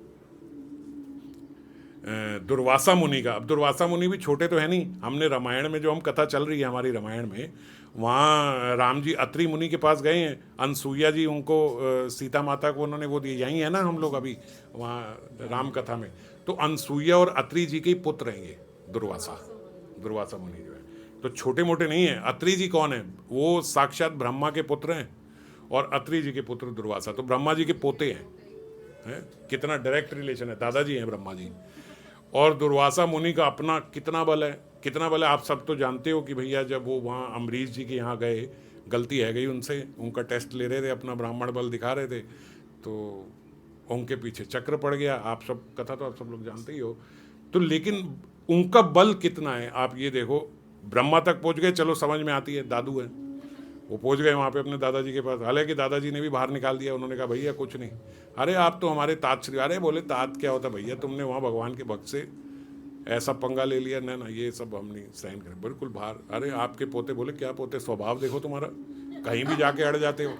दुर्वासा मुनि का, अब दुर्वासा मुनि भी छोटे तो है नहीं, हमने रामायण में जो हम कथा चल रही है हमारी रामायण में, वहाँ राम जी अत्रि मुनि के पास गए हैं, अनसुईया जी उनको सीता माता को उन्होंने वो दिए, यहीं है ना हम लोग अभी वहाँ राम कथा में। तो अनसुईया और अत्रि जी के ही पुत्र हैं ये दुर्वासा मुनि जो है, तो छोटे मोटे नहीं है। अत्रि जी कौन है? वो साक्षात ब्रह्मा के पुत्र हैं और अत्रि जी के पुत्र दुर्वासा तो ब्रह्मा जी के पोते हैं। कितना डायरेक्ट रिलेशन है, दादाजी हैं ब्रह्मा जी। और दुर्वासा मुनि का अपना कितना बल है, कितना बल है आप सब तो जानते हो कि भैया जब वो वहाँ अम्बरीश जी के यहाँ गए, गलती है गई उनसे, उनका टेस्ट ले रहे थे, अपना ब्राह्मण बल दिखा रहे थे, तो उनके पीछे चक्र पड़ गया। आप सब कथा तो आप सब लोग जानते ही हो। तो लेकिन उनका बल कितना है आप ये देखो, ब्रह्मा तक पहुँच गए, चलो समझ में आती है, दादू है वो पहुँच गए वहाँ पे अपने दादाजी के पास। हालांकि दादाजी ने भी बाहर निकाल दिया, उन्होंने कहा भैया कुछ नहीं, अरे आप तो हमारे तात श्री, अरे बोले तात क्या होता भैया, तुमने वहाँ भगवान के भक्त से ऐसा पंगा ले लिया, ना ये सब हम नहीं सहन करें, बिल्कुल बाहर। अरे आपके पोते, बोले क्या पोते, स्वभाव देखो तुम्हारा, कहीं भी जाके अड़ जाते हो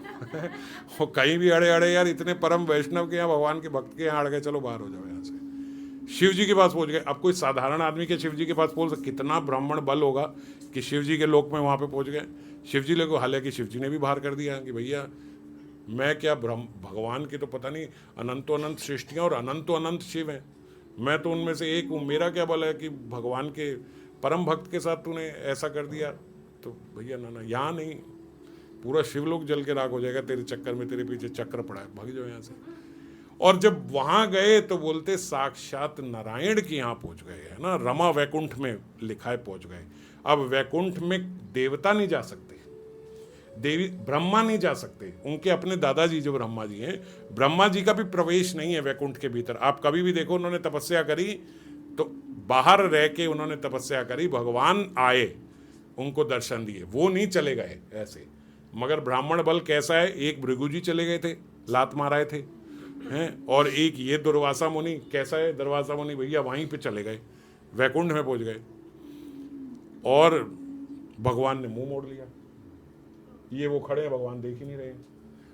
वो कहीं भी अड़े यार, इतने परम वैष्णव के यहाँ भगवान के भक्त के यहाँ अड़ गए, चलो बाहर हो जाओ यहाँ से। शिव जी के पास पहुँच गए। अब कोई साधारण आदमी के शिव जी के पास पहुँच, कितना ब्राह्मण बल होगा कि शिव जी के लोक में वहाँ पे पहुँच गए। शिव जी लोग, हालांकि शिव जी ने भी बाहर कर दिया कि भैया मैं क्या, भगवान की तो पता नहीं अनंतो अनंत सृष्टियाँ और अनंतो अनंत शिव हैं, मैं तो उनमें से एक हूँ, मेरा क्या बल है कि भगवान के परम भक्त के साथ तूने ऐसा कर दिया। तो भैया ना यहाँ नहीं, पूरा शिवलोक जल के राख हो जाएगा तेरे चक्कर में, तेरे पीछे चक्र पड़ा है, भाग जाओ यहाँ से। और जब वहाँ गए तो बोलते साक्षात नारायण के यहाँ पहुँच गए, है ना, रमा वैकुंठ में लिखा है पहुँच गए। अब वैकुंठ में देवता नहीं जा सकते, देवी ब्रह्मा नहीं जा सकते, उनके अपने दादाजी जो ब्रह्मा जी हैं, ब्रह्मा जी का भी प्रवेश नहीं है वैकुंठ के भीतर। आप कभी भी देखो, उन्होंने तपस्या करी तो बाहर रह के उन्होंने तपस्या करी, भगवान आए उनको दर्शन दिए, वो नहीं चले गए ऐसे। मगर ब्राह्मण बल कैसा है, एक भृगु जी चले गए थे, लात माराए थे, हैं, और एक ये दुर्वासा मुनि कैसा है, दुर्वासा मुनि भैया वहीं पे चले गए, वैकुंठ में पहुंच गए। और भगवान ने मुंह मोड़ लिया, ये वो खड़े हैं, भगवान देख ही नहीं रहे।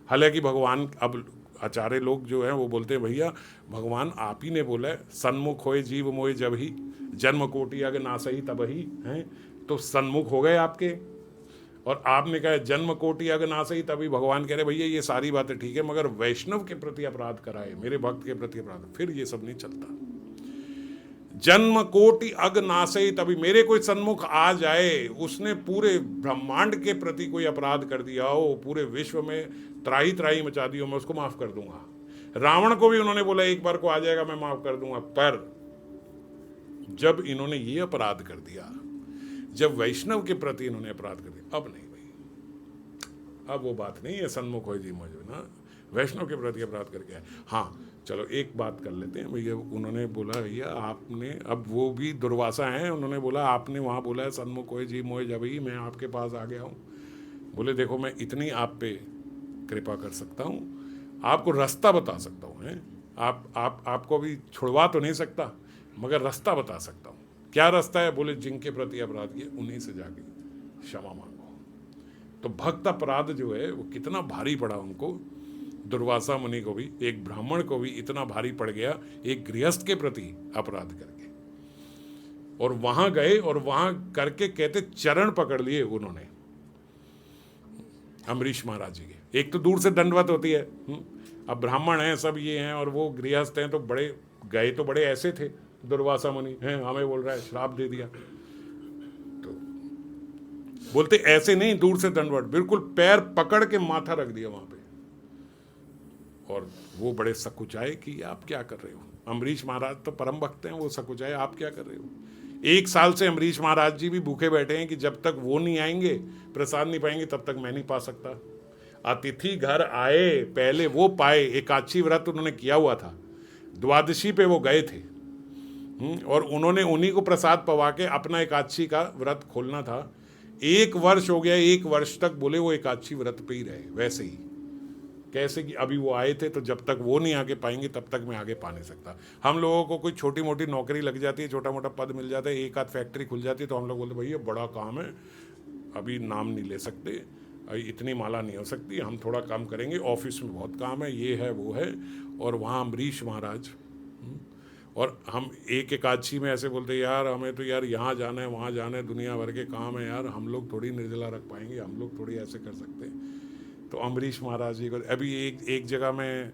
हालांकि भगवान, अब आचार्य लोग जो हैं वो बोलते हैं भैया भगवान आप ही ने बोला है सन्मुख होए जीव मोए जब ही, जन्म कोटि अग नासही तब ही, हैं तो सन्मुख हो गए आपके, और आपने कहा जन्म कोटि अग नासही तभी। भगवान कह रहे भैया ये सारी बातें ठीक है मगर वैष्णव के प्रति अपराध कराए, मेरे भक्त के प्रति अपराध, फिर ये सब नहीं चलता। जन्म कोटि अग नासई तभी, मेरे कोई सन्मुख आ जाए, उसने पूरे ब्रह्मांड के प्रति कोई अपराध कर दिया हो, पूरे विश्व में त्राही त्राही मचा दी हो, मैं उसको माफ कर दूंगा। रावण को भी उन्होंने बोला एक बार को आ जाएगा मैं माफ कर दूंगा, पर जब इन्होंने ये अपराध कर दिया, जब वैष्णव के प्रति इन्होंने अपराध कर दिया, अब नहीं भाई, अब वो बात नहीं है सन्मुख हो जी मुझे ना, वैष्णव के प्रति अपराध करके है। हाँ चलो एक बात कर लेते हैं भैया, उन्होंने बोला भैया आपने, अब वो भी दुर्वासा हैं, उन्होंने बोला आपने वहाँ बोला है सन्मुख होए जी मोए जब ही, मैं आपके पास आ गया हूँ। बोले देखो मैं इतनी आप पे कृपा कर सकता हूँ, आपको रास्ता बता सकता हूँ, हैं आपको अभी छुड़वा तो नहीं सकता मगर रास्ता बता सकता हूँ। क्या रास्ता है? बोले जिनके प्रति अपराध किए उन्हीं से जाके क्षमा मांगो। तो भक्त अपराध जो है वो कितना भारी पड़ा उनको, दुर्वासा मुनि को भी, एक ब्राह्मण को भी इतना भारी पड़ गया एक गृहस्थ के प्रति अपराध करके। और वहां गए और वहां करके कहते चरण पकड़ लिए उन्होंने अम्बरीश महाराज जी के। एक तो दूर से दंडवत होती है, अब ब्राह्मण हैं सब ये हैं और वो गृहस्थ हैं, तो बड़े गए तो बड़े ऐसे थे दुर्वासा मुनि हैं, हमें बोल रहा है श्राप दे दिया, तो बोलते ऐसे नहीं, दूर से दंडवत, बिल्कुल पैर पकड़ के माथा रख दिया वहां पे। और वो बड़े सकुचाए कि आप क्या कर रहे हो, अम्बरीश महाराज तो परम भक्त हैं, वो सकुचाए आप क्या कर रहे हो। 1 साल से अम्बरीश महाराज जी भी भूखे बैठे हैं कि जब तक वो नहीं आएंगे प्रसाद नहीं पाएंगे तब तक मैं नहीं पा सकता। अतिथि घर आए पहले वो पाए, एकादशी व्रत उन्होंने किया हुआ था, द्वादशी पे वो गए थे, और उन्होंने उन्हीं को प्रसाद पवा के अपना एकादशी का व्रत खोलना था। 1 वर्ष हो गया, 1 वर्ष तक बोले वो एकादशी व्रत पे ही रहे वैसे ही, कैसे कि अभी वो आए थे तो जब तक वो नहीं आगे पाएंगे तब तक मैं आगे पा नहीं सकता। हम लोगों को कोई छोटी मोटी नौकरी लग जाती है, छोटा मोटा पद मिल जाता है, एक आध फैक्ट्री खुल जाती है, तो हम लोग बोलते भैया बड़ा काम है, अभी नाम नहीं ले सकते, इतनी माला नहीं हो सकती, हम थोड़ा काम करेंगे, ऑफिस में बहुत काम है, ये है वो है। और वहाँ अम्बरीश महाराज, और हम एक एकादशी में ऐसे बोलते यार हमें तो यार यहाँ जाना है वहाँ जाना है, दुनिया भर के काम है यार, हम लोग थोड़ी निर्जला रख पाएंगे, हम लोग थोड़ी ऐसे कर सकते हैं। तो अम्बरीश महाराज जी को अभी एक जगह में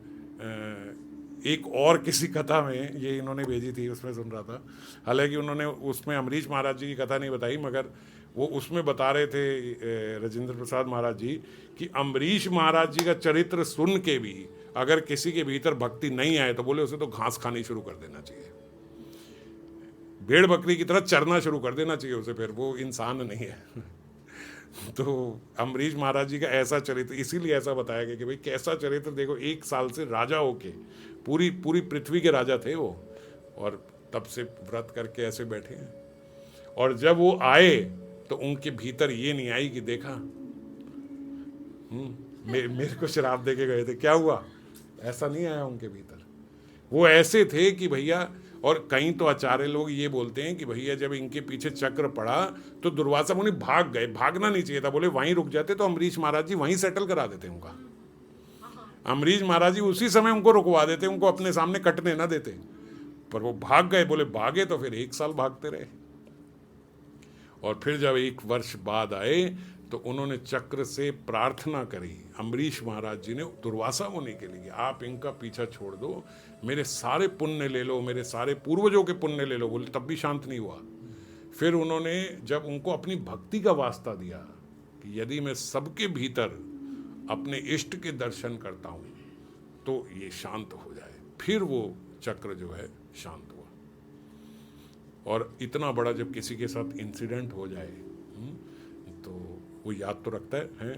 एक और किसी कथा में ये इन्होंने भेजी थी, उसमें सुन रहा था, हालांकि उन्होंने उसमें अम्बरीश महाराज जी की कथा नहीं बताई, मगर वो उसमें बता रहे थे राजेंद्र प्रसाद महाराज जी कि अम्बरीश महाराज जी का चरित्र सुन के भी अगर किसी के भीतर भक्ति नहीं आए तो बोले उसे तो घास खानी शुरू कर देना चाहिए, भेड़ बकरी की तरह चरना शुरू कर देना चाहिए उसे, फिर वो इंसान नहीं है। तो अम्बरीश महाराज जी का ऐसा चरित्र इसीलिए ऐसा बताया गया कि भाई कैसा चरित्र देखो, 1 साल से राजा होके पूरी पूरी पृथ्वी के राजा थे वो, और तब से व्रत करके ऐसे बैठे हैं। और जब वो आए तो उनके भीतर ये नहीं आई कि देखा मेरे को शराब दे के गए थे, क्या हुआ, ऐसा नहीं आया उनके भीतर। वो ऐसे थे कि भैया, और कहीं तो आचार्य लोग ये बोलते हैं कि भैया जब इनके पीछे चक्र पड़ा तो दुर्वासा मुनि भाग गए, भागना नहीं चाहिए था, बोले वहीं रुक जाते तो अम्बरीश महाराज जी वहीं सेटल करा देते उनका, अम्बरीश महाराज जी उसी समय उनको रुकवा देते, उनको अपने सामने कटने ना देते, पर वो भाग गए। बोले भागे तो फिर 1 साल भागते रहे, और फिर जब 1 वर्ष बाद आए तो उन्होंने चक्र से प्रार्थना करी अम्बरीश महाराज जी ने दुर्वासा मुनि के लिए, आप इनका पीछा छोड़ दो, मेरे सारे पुण्य ले लो, मेरे सारे पूर्वजों के पुण्य ले लो। बोले तब भी शांत नहीं हुआ। फिर उन्होंने जब उनको अपनी भक्ति का वास्ता दिया कि यदि मैं सबके भीतर अपने इष्ट के दर्शन करता हूँ तो ये शांत हो जाए, फिर वो चक्र जो है शांत हुआ। और इतना बड़ा जब किसी के साथ इंसिडेंट हो जाए तो वो याद तो रखता है,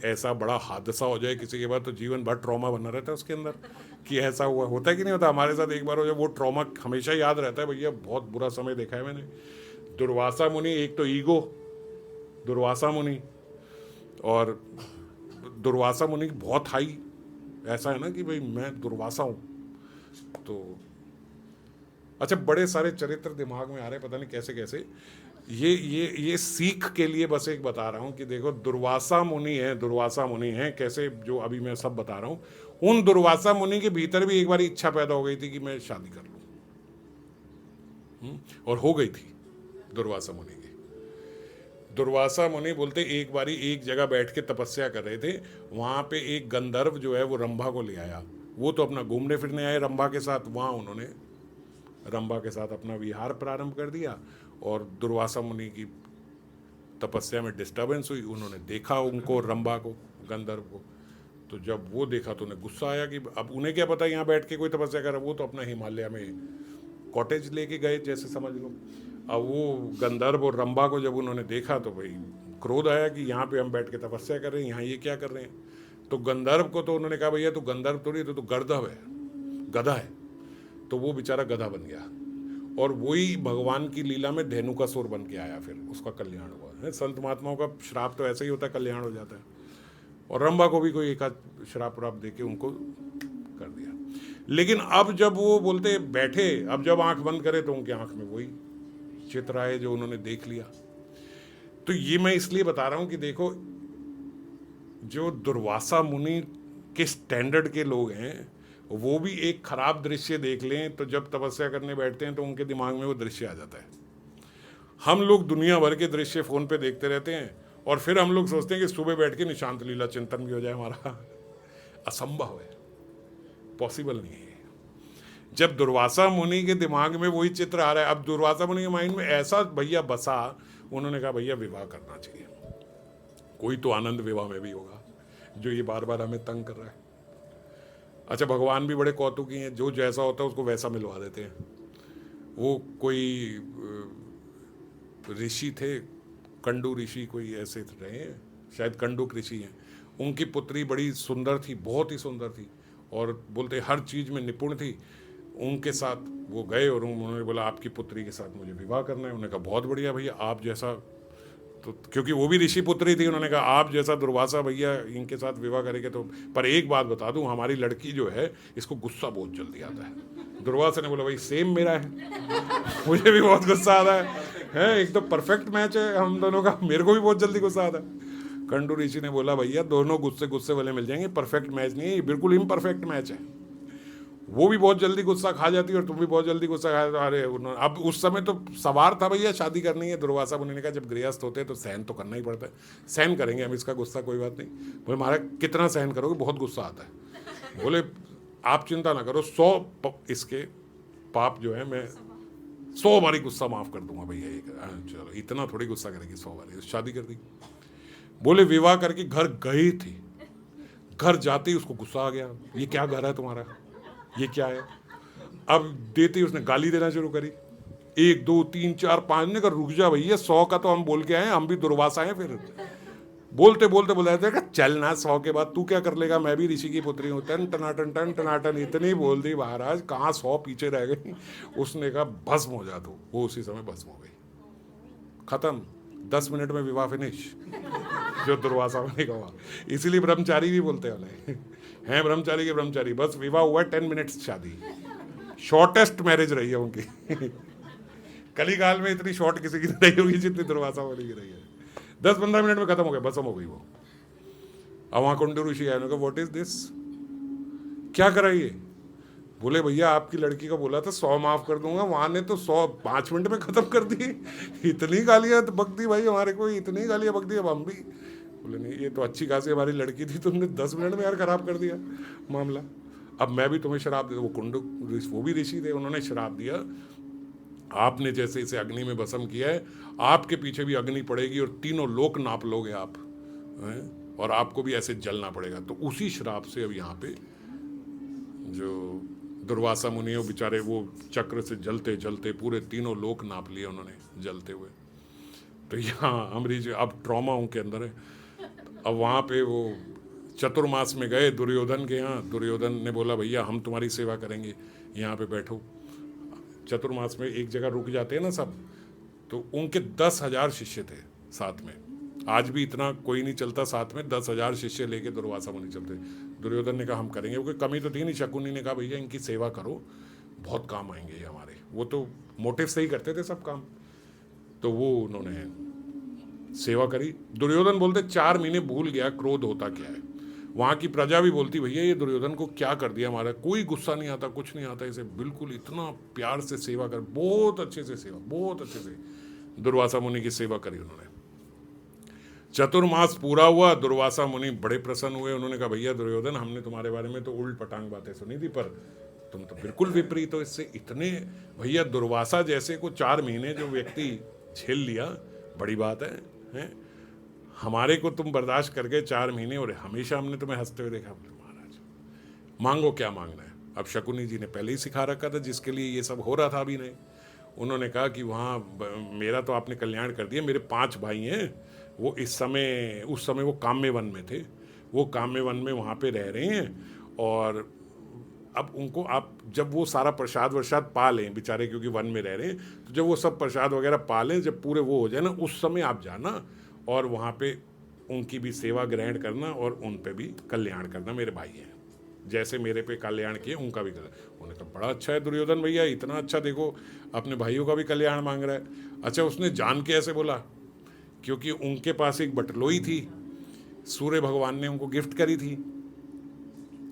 ऐसा बड़ा हादसा हो जाए किसी के बाद तो जीवन भर ट्रॉमा बना रहता है उसके अंदर कि ऐसा हुआ, होता है कि नहीं होता। हमारे साथ एक बार हो जाए वो ट्रॉमा हमेशा याद रहता है, भैया बहुत बुरा समय देखा है मैंने। दुर्वासा मुनि, एक तो ईगो दुर्वासा मुनि, और दुर्वासा मुनि बहुत हाई, ऐसा है ना कि भाई मैं दुर्वासा हूँ। तो अच्छा, बड़े सारे चरित्र दिमाग में आ रहे हैं, पता नहीं कैसे कैसे। ये सीख के लिए बस एक बता रहा हूँ कि देखो, दुर्वासा मुनि है कैसे, जो अभी मैं सब बता रहा हूँ, उन दुर्वासा मुनि के भीतर भी एक बार इच्छा पैदा हो गई थी कि मैं शादी कर लूँ, और हो गई थी दुर्वासा मुनि की। दुर्वासा मुनि बोलते एक बारी एक जगह बैठ के तपस्या कर रहे थे, वहाँ पे एक गंधर्व जो है वो रंभा को ले आया। वो तो अपना घूमने फिरने आए रंभा के साथ, वहाँ उन्होंने रंभा के साथ अपना विहार प्रारंभ कर दिया, और दुर्वासा मुनि की तपस्या में डिस्टर्बेंस हुई। उन्होंने देखा उनको, रंभा को, गंधर्व को, तो जब वो देखा तो उन्हें गुस्सा आया कि अब उन्हें क्या पता यहाँ बैठ के कोई तपस्या कर रहा है, वो तो अपना हिमालय में कॉटेज लेके गए जैसे समझ लो। अब वो गंधर्व और रंभा को जब उन्होंने देखा तो भाई क्रोध आया कि यहाँ पे हम बैठ के तपस्या कर रहे हैं, यहाँ ये क्या कर रहे हैं। तो गंधर्व को तो उन्होंने कहा भैया तू गंधर्व थोड़ी, तो गर्दभ है, गधा है। तो वो बेचारा गधा बन गया, और वही भगवान की लीला में धेनुकासुर बन के आया, फिर उसका कल्याण हुआ है। संत महात्माओं का श्राप तो ऐसा ही होता है, कल्याण हो जाता है। और रंभा को भी कोई एक आध श्राप व्राप दे के उनको कर दिया। लेकिन अब जब वो बोलते बैठे, अब जब आंख बंद करे तो उनकी आंख में वही चित्र आए जो उन्होंने देख लिया। तो ये मैं इसलिए बता रहा हूं कि देखो, जो दुर्वासा मुनि के स्टैंडर्ड के लोग हैं, वो भी एक खराब दृश्य देख लें तो जब तपस्या करने बैठते हैं तो उनके दिमाग में वो दृश्य आ जाता है। हम लोग दुनिया भर के दृश्य फोन पे देखते रहते हैं, और फिर हम लोग सोचते हैं कि सुबह बैठ के निशांत लीला चिंतन भी हो जाए हमारा। असंभव है, पॉसिबल नहीं है। जब दुर्वासा मुनि के दिमाग में वही चित्र आ रहा है, अब दुर्वासा मुनि के माइंड में ऐसा भैया बसा, उन्होंने कहा भैया विवाह करना चाहिए। कोई तो आनंद विवाह में भी होगा, जो ये बार बार हमें तंग कर रहा है। अच्छा, भगवान भी बड़े कौतुकी हैं, जो जैसा होता है उसको वैसा मिलवा देते हैं। वो कोई ऋषि थे, कंडू ऋषि कोई ऐसे रहे हैं, शायद कंडूक ऋषि हैं। उनकी पुत्री बड़ी सुंदर थी, बहुत ही सुंदर थी, और बोलते हर चीज़ में निपुण थी। उनके साथ वो गए और उन्होंने बोला आपकी पुत्री के साथ मुझे विवाह करना है। उन्होंने कहा बहुत बढ़िया भैया, आप जैसा, तो क्योंकि वो भी ऋषि पुत्री थी, उन्होंने कहा आप जैसा दुर्वासा भैया इनके साथ विवाह करेंगे तो। पर एक बात बता दूं, हमारी लड़की जो है इसको गुस्सा बहुत जल्दी आता है। दुर्वासा ने बोला भाई सेम मेरा है, मुझे भी बहुत गुस्सा आता है, एक तो परफेक्ट मैच है हम दोनों का, मेरे को भी बहुत जल्दी गुस्सा आता है। कंडू ऋषि ने बोला भैया दोनों गुस्से वाले मिल जाएंगे, परफेक्ट मैच नहीं है, ये बिल्कुल इम्परफेक्ट मैच है। वो भी बहुत जल्दी गुस्सा खा जाती है और तुम भी बहुत जल्दी गुस्सा खा। अरे अब उस समय तो सवार था भैया, शादी करनी है। दुर्वासा मुनि ने कहा जब गृहस्थ होते हैं तो सहन तो करना ही पड़ता है, सहन करेंगे हम इसका गुस्सा, कोई बात नहीं। बोले महाराज कितना सहन करोगे, बहुत गुस्सा आता है। बोले आप चिंता ना करो, 100 इसके पाप जो है मैं 100 बारी गुस्सा माफ कर दूंगा भैया। चलो इतना थोड़ी गुस्सा करेगी, 100 बारी। शादी कर दी। बोले विवाह करके घर गई थी, घर जाते ही उसको गुस्सा आ गया, ये क्या घर है तुम्हारा, ये क्या है। अब देते ही उसने गाली देना शुरू करी, 1 2 3 4 5 ने कहा रुक जा भैया, 100 का तो हम बोल के आए, हम भी दुर्वासा हैं। फिर बोलते बोला चल ना, 100 के बाद तू क्या कर लेगा, मैं भी ऋषि की पुत्री हूँ। टन टनाटन इतनी बोल दी महाराज, कहाँ 100 पीछे रह गई। उसने कहा भस्म हो जा तू, वो उसी समय भस्म हो गई, खत्म, 10 मिनट में विवाह फिनिश। जो दुर्वासा ने कहा, इसीलिए ब्रह्मचारी भी बोलते हैं ब्रह्मचारी के ब्रह्मचारी, बस विवाह हुआ 10 मिनट्स शादी, शॉर्टेस्ट मैरिज रही है उनकी। कलिकाल में इतनी शॉर्ट किसी की नहीं होगी जितनी दुर्वासा वाली की रही है। 10-15 मिनट में खत्म हो गया, भस्म हो गई वो। अब वहां कुंडू ऋषि आए, व्हाट इज दिस, क्या करा ये। बोले भैया आपकी लड़की को बोला था 100 माफ कर दूंगा, वहां ने तो 100 5 मिनट में खत्म कर दी। इतनी गालियां बक दी भाई हमारे को, इतनी गालियां बक दी। अब हम भी बोले नहीं, ये तो अच्छी खासी हमारी लड़की थी, तुमने 10 मिनट में यार खराब कर दिया मामला। अब मैं भी तुम्हें शराब दे, वो कुंडू वो भी ऋषि थे, उन्होंने शराब दिया, आपने जैसे इसे अग्नि में भस्म किया है, आपके पीछे भी अग्नि पड़ेगी और 3 लोक नाप लोगे आप, और आपको भी ऐसे जलना पड़ेगा। तो उसी श्राप से अब यहाँ पे जो दुर्वासा मुनि है, बेचारे वो चक्र से जलते जलते पूरे 3 लोक नाप लिए उन्होंने जलते हुए। तो यहाँ अम्बरीश अब ट्रॉमा उनके अंदर है। अब वहाँ पे वो चतुर्मास में गए दुर्योधन के यहाँ, दुर्योधन ने बोला भैया हम तुम्हारी सेवा करेंगे, यहाँ पे बैठो। चतुर्मास में एक जगह रुक जाते हैं ना सब, तो उनके 10,000 शिष्य थे साथ में। आज भी इतना कोई नहीं चलता साथ में, 10,000 शिष्य लेके दुर्वासा मुनि चलते। दुर्योधन ने कहा हम करेंगे, वो कोई कमी तो थी नहीं। शकुनी ने कहा भैया इनकी सेवा करो, बहुत काम आएंगे ये हमारे। वो तो मोटिव से ही करते थे सब काम। तो वो उन्होंने सेवा करी। दुर्योधन बोलते 4 महीने भूल गया क्रोध होता क्या है। वहाँ की प्रजा भी बोलती भैया ये दुर्योधन को क्या कर दिया हमारा, कोई गुस्सा नहीं आता, कुछ नहीं आता इसे, बिल्कुल इतना प्यार से सेवा कर, बहुत अच्छे से सेवा, बहुत अच्छे से दुर्वासा मुनि की सेवा करी उन्होंने। चतुर्मास पूरा हुआ, दुर्वासा मुनि बड़े प्रसन्न हुए। उन्होंने कहा भैया दुर्योधन हमने तुम्हारे बारे में तो उल्ट पटांग बातें सुनी थी, पर तुम तो बिल्कुल विपरीत हो इससे। इतने भैया दुर्वासा जैसे को 4 महीने जो व्यक्ति झेल लिया, बड़ी बात है? हमारे को तुम बर्दाश्त करके 4 महीने, और हमेशा हमने तुम्हें हंसते हुए देखा। महाराज मांगो क्या मांगना है। अब शकुनी जी ने पहले ही सिखा रखा था जिसके लिए ये सब हो रहा था अभी नहीं। उन्होंने कहा कि वहाँ मेरा तो आपने कल्याण कर दिया, मेरे 5 भाई हैं, वो उस समय वो काम्य वन में थे, वो काम्य वन में वहाँ पे रह रहे हैं। और अब उनको आप जब वो सारा प्रसाद वर्साद पा लें बेचारे, क्योंकि वन में रह रहे हैं, तो जब वो सब प्रसाद वगैरह पा लें, जब पूरे वो हो जाए ना, उस समय आप जाना और वहाँ पे उनकी भी सेवा ग्रहण करना और उन पे भी कल्याण करना। मेरे भाई हैं, जैसे मेरे पे कल्याण किए उनका भी कल्याण। उन्हें तो बड़ा अच्छा है दुर्योधन भैया, इतना अच्छा, देखो अपने भाइयों का भी कल्याण मांग रहा है। अच्छा उसने जान के ऐसे बोला क्योंकि उनके पास एक बटलोई थी, सूर्य भगवान ने उनको गिफ्ट करी थी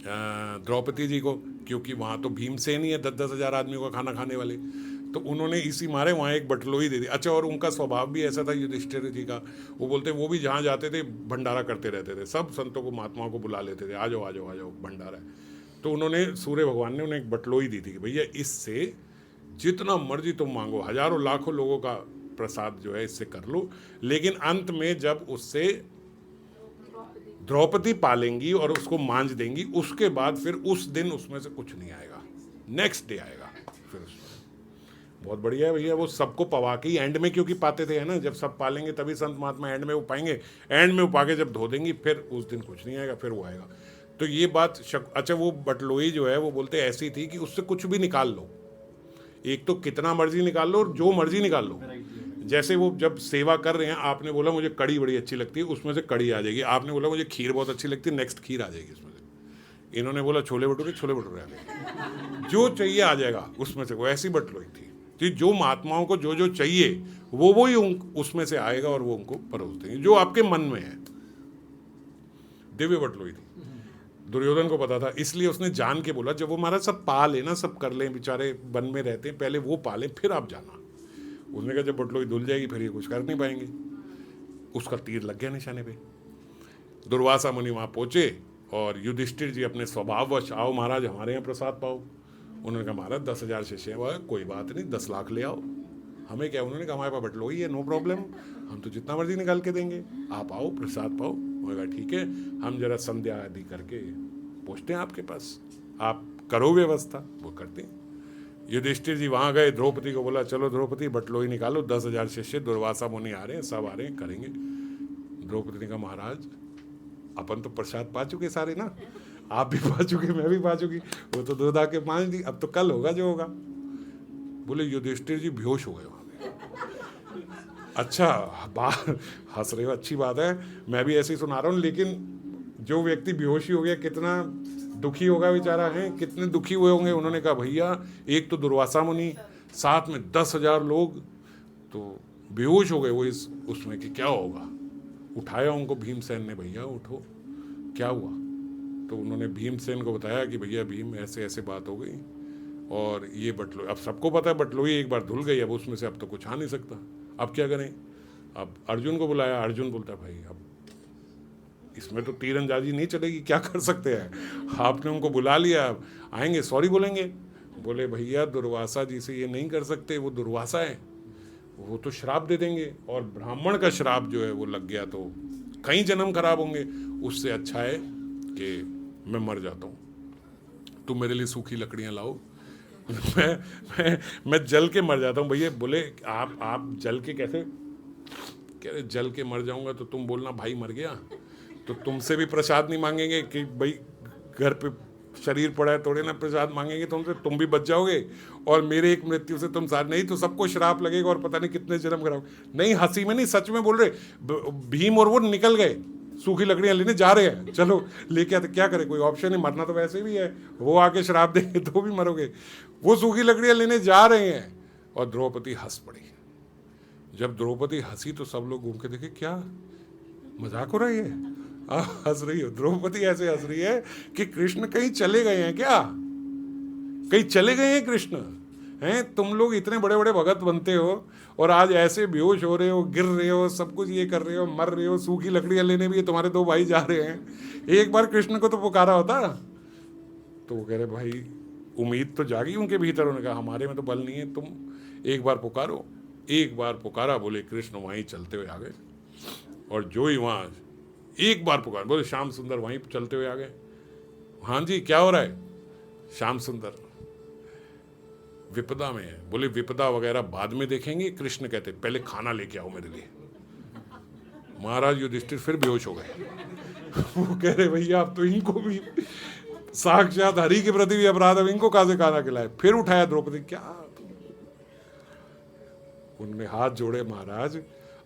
द्रौपदी जी को, क्योंकि वहाँ तो भीमसेन ही है 10-10 हज़ार आदमियों का खाना खाने वाले, तो उन्होंने इसी मारे वहाँ एक बटलोई दे दी। अच्छा और उनका स्वभाव भी ऐसा था युधिष्ठिर जी का, वो बोलते वो भी जहाँ जाते थे भंडारा करते रहते थे, सब संतों को महात्माओं को बुला लेते थे, आ जाओ आ जाओ आ जाओ भंडारा है। तो उन्होंने सूर्य भगवान ने उन्हें एक बटलोई दी थी कि भैया इससे जितना मर्जी तुम मांगो, हजारों लाखों लोगों का प्रसाद जो है इससे कर लो। लेकिन अंत में जब उससे द्रौपदी पालेंगी और उसको मांझ देंगी, उसके बाद फिर उस दिन उसमें से कुछ नहीं आएगा, नेक्स्ट डे आएगा फिर उसमें। बहुत बढ़िया है भैया, वो सबको पवा के ही एंड में क्योंकि पाते थे, है ना, जब सब पालेंगे तभी संत महात्मा एंड में वो पाएंगे, एंड में वो पाके जब धो देंगी फिर उस दिन कुछ नहीं आएगा, फिर वो आएगा। तो ये बात अच्छा वो बटलोई जो है वो बोलते ऐसी थी कि उससे कुछ भी निकाल लो, एक तो कितना मर्जी निकाल लो और जो मर्जी निकाल लो। जैसे वो जब सेवा कर रहे हैं, आपने बोला मुझे कड़ी बड़ी अच्छी लगती है, उसमें से कड़ी आ जाएगी। आपने बोला मुझे खीर बहुत अच्छी लगती है, नेक्स्ट खीर आ जाएगी उसमें से। इन्होंने बोला छोले भटूरे, छोले भटूरे आ जाएंगे, जो चाहिए आ जाएगा उसमें से। वो ऐसी बटलोई थी कि जो महात्माओं को जो जो चाहिए वो ही उसमें से आएगा और वो उनको परोस देंगे जो आपके मन में है। दिव्य बटलोई थी। दुर्योधन को पता था, इसलिए उसने जान के बोला जब वो हमारा सब पा लेना, सब कर लें, बेचारे वन में रहते हैं, पहले वो पालें फिर आप जाना। उसने कहा जब बटलोई धुल जाएगी फिर ये कुछ कर नहीं पाएंगे। उसका तीर लग गया निशाने पे। दुर्वासा मुनि वहाँ पहुँचे और युधिष्ठिर जी अपने स्वभाववश, आओ महाराज हमारे यहाँ प्रसाद पाओ। उन्होंने कहा महाराज 10,000 शिष्य हैं, कोई बात नहीं 10 लाख ले आओ, हमें क्या। उन्होंने कहा हमारे पास बटलोई है, नो प्रॉब्लम, हम तो जितना मर्जी निकाल के देंगे, आप आओ प्रसाद पाओ। उन्होंने कहा ठीक है, हम जरा संध्या आदि करके पहुँचते हैं आपके पास, आप करो व्यवस्था। वो करते हैं। युधिष्ठिर जी वहाँ गए, द्रौपदी को बोला चलो द्रौपदी बटलोई निकालो, 10,000 शिष्य दुर्वासा मुनि आ रहे हैं, सब आ रहे हैं, करेंगे। द्रौपदी ने कहा महाराज अपन तो प्रसाद पा चुके सारे ना, आप भी पा चुके, मैं भी पा चुकी, वो तो दूध आके मान दी, अब तो कल होगा जो होगा। बोले युधिष्ठिर जी बेहोश हो गए वहाँ पे। अच्छा बात हंस रहे हो, अच्छी बात है, मैं भी ऐसे ही सुना रहा हूँ, लेकिन जो व्यक्ति बेहोशी हो गया कितना दुखी होगा बेचारा, है कितने दुखी हुए होंगे। उन्होंने कहा भैया एक तो दुर्वासा मुनि, साथ में 10,000 लोग, तो बेहोश हो गए वो इस उसमें कि क्या होगा। उठाया उनको भीमसेन ने, भैया उठो क्या हुआ। तो उन्होंने भीमसेन को बताया कि भैया भीम ऐसे ऐसे बात हो गई और ये बटलोई, अब सबको पता है बटलोई एक बार धुल गई, अब उसमें से अब तो कुछ आ नहीं सकता, अब क्या करें। अब अर्जुन को बुलाया, अर्जुन बोलता भाई अब इसमें तो तीरंदाजी नहीं चलेगी, क्या कर सकते हैं। आपने उनको बुला लिया, अब आएंगे सॉरी बोलेंगे। बोले भैया दुर्वासा जी से ये नहीं कर सकते, वो दुर्वासा है, वो तो श्राप दे देंगे, और ब्राह्मण का श्राप जो है वो लग गया तो कई जन्म खराब होंगे, उससे अच्छा है कि मैं मर जाता हूँ, तुम मेरे लिए सूखी लकड़ियाँ लाओ, मैं जल के मर जाता हूँ। भैया बोले आप जल के कैसे, कह रहे जल के मर जाऊँगा तो तुम बोलना भाई मर गया, तो तुमसे भी प्रसाद नहीं मांगेंगे कि भाई घर पे शरीर पड़ा है थोड़े ना प्रसाद मांगेंगे तुमसे, तुम भी बच जाओगे, और मेरे एक मृत्यु से तुम साथ नहीं तो सबको श्राप लगेगा और पता नहीं कितने जन्म खराब। नहीं हंसी में नहीं, सच में बोल रहे। भीम और वो निकल गए, सूखी लकड़ियां लेने जा रहे हैं, चलो लेके आते, क्या करे, कोई ऑप्शन नहीं, मरना तो वैसे भी है, वो आके श्राप देंगे तो भी मरोगे। वो सूखी लकड़ियां लेने जा रहे हैं और द्रौपदी हंस पड़ी। जब द्रौपदी हंसी तो सब लोग घूम के देखे, क्या मजाक हो रही है, हंस रही हो। द्रौपदी ऐसे हंस रही है कि कृष्ण कहीं चले गए हैं क्या, कहीं चले गए हैं कृष्ण हैं? तुम लोग इतने बड़े बड़े भगत बनते हो और आज ऐसे बेहोश हो रहे हो, गिर रहे हो, सब कुछ ये कर रहे हो, मर रहे हो, सूखी लकड़ियां लेने भी तुम्हारे दो भाई जा रहे हैं, एक बार कृष्ण को तो पुकारा होता। तो वो कह रहे भाई उम्मीद तो जागी उनके भीतर, उन्होंने कहा हमारे में तो बल नहीं है, तुम एक बार पुकारो। एक बार पुकारा, बोले कृष्ण वहीं चलते हुए आ गए। और जो ही वहाँ एक बार पुकार, बोले श्याम सुंदर वहीं चलते हुए आ गए। हाँ जी क्या हो रहा है? श्याम सुंदर विपदा में है। बोले विपदा वगैरह बाद में देखेंगे। कृष्ण कहते पहले खाना लेके आओ मेरे लिए। महाराज युधिष्ठिर फिर बेहोश हो गए। वो कह रहे भैया अब तो इनको भी साक्षात हरि के प्रति भी अपराध, अब इनको कहां से खाना खिलाए। फिर उठाया द्रौपदी, क्या उनने हाथ जोड़े, महाराज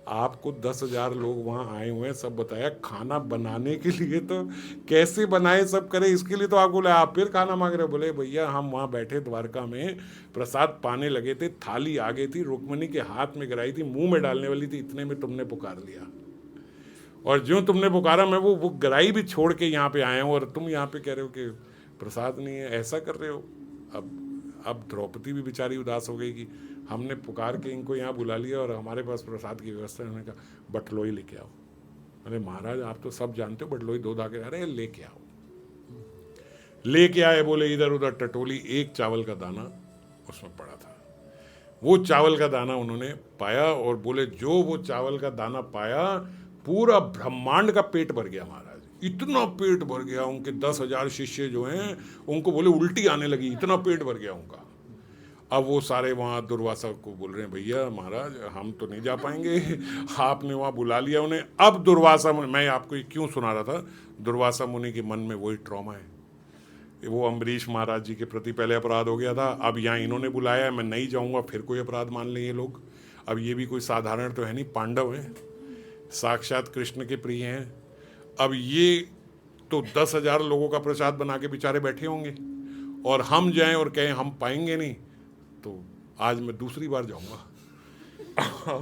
आपको 10,000 लोग वहां आए हुए हैं, सब बताया, खाना बनाने के लिए तो कैसे बनाए सब करे इसके लिए तो आपको बोले, आप फिर खाना मांग रहे हो। बोले भैया हम वहां बैठे द्वारका में, प्रसाद पाने लगे थे, थाली आ गई थी, रुक्मिणी के हाथ में गिराई थी, मुंह में डालने वाली थी, इतने में तुमने पुकार लिया, और जो तुमने पुकारा मैं वो गिराई भी छोड़ के यहाँ पे आया हूँ, और तुम यहाँ पे कह रहे हो कि प्रसाद नहीं है, ऐसा कर रहे हो। अब द्रौपदी भी बेचारी उदास हो गई कि हमने पुकार के इनको यहाँ बुला लिया और हमारे पास प्रसाद की व्यवस्था है। उन्होंने कहा बटलोई लेके आओ। अरे महाराज आप तो सब जानते हो, बटलोई दो धागे, अरे लेके आओ। लेके आए, बोले इधर उधर टटोली, एक चावल का दाना उसमें पड़ा था। वो चावल का दाना उन्होंने पाया और बोले जो वो चावल का दाना पाया, पूरा ब्रह्मांड का पेट भर गया महाराज, इतना पेट भर गया। उनके 10,000 शिष्य जो हैं उनको बोले उल्टी आने लगी, इतना पेट भर गया उनका। अब वो सारे वहाँ दुर्वासा को बोल रहे हैं भैया महाराज हम तो नहीं जा पाएंगे, आपने वहाँ बुला लिया उन्हें। अब दुर्वासा मुनि, मैं आपको ये क्यों सुना रहा था, दुर्वासा मुनि के मन में वही ट्रॉमा है। वो अम्बरीश महाराज जी के प्रति पहले अपराध हो गया था, अब यहाँ इन्होंने बुलाया है, मैं नहीं जाऊँगा, फिर कोई अपराध मान लें ये लोग। अब ये भी कोई साधारण तो है नहीं, पांडव हैं, साक्षात कृष्ण के प्रिय हैं। अब ये तो 10,000 लोगों का प्रसाद बना के बेचारे बैठे होंगे, और हम जाएं और कहें हम पाएंगे नहीं, तो आज मैं दूसरी बार जाऊंगा।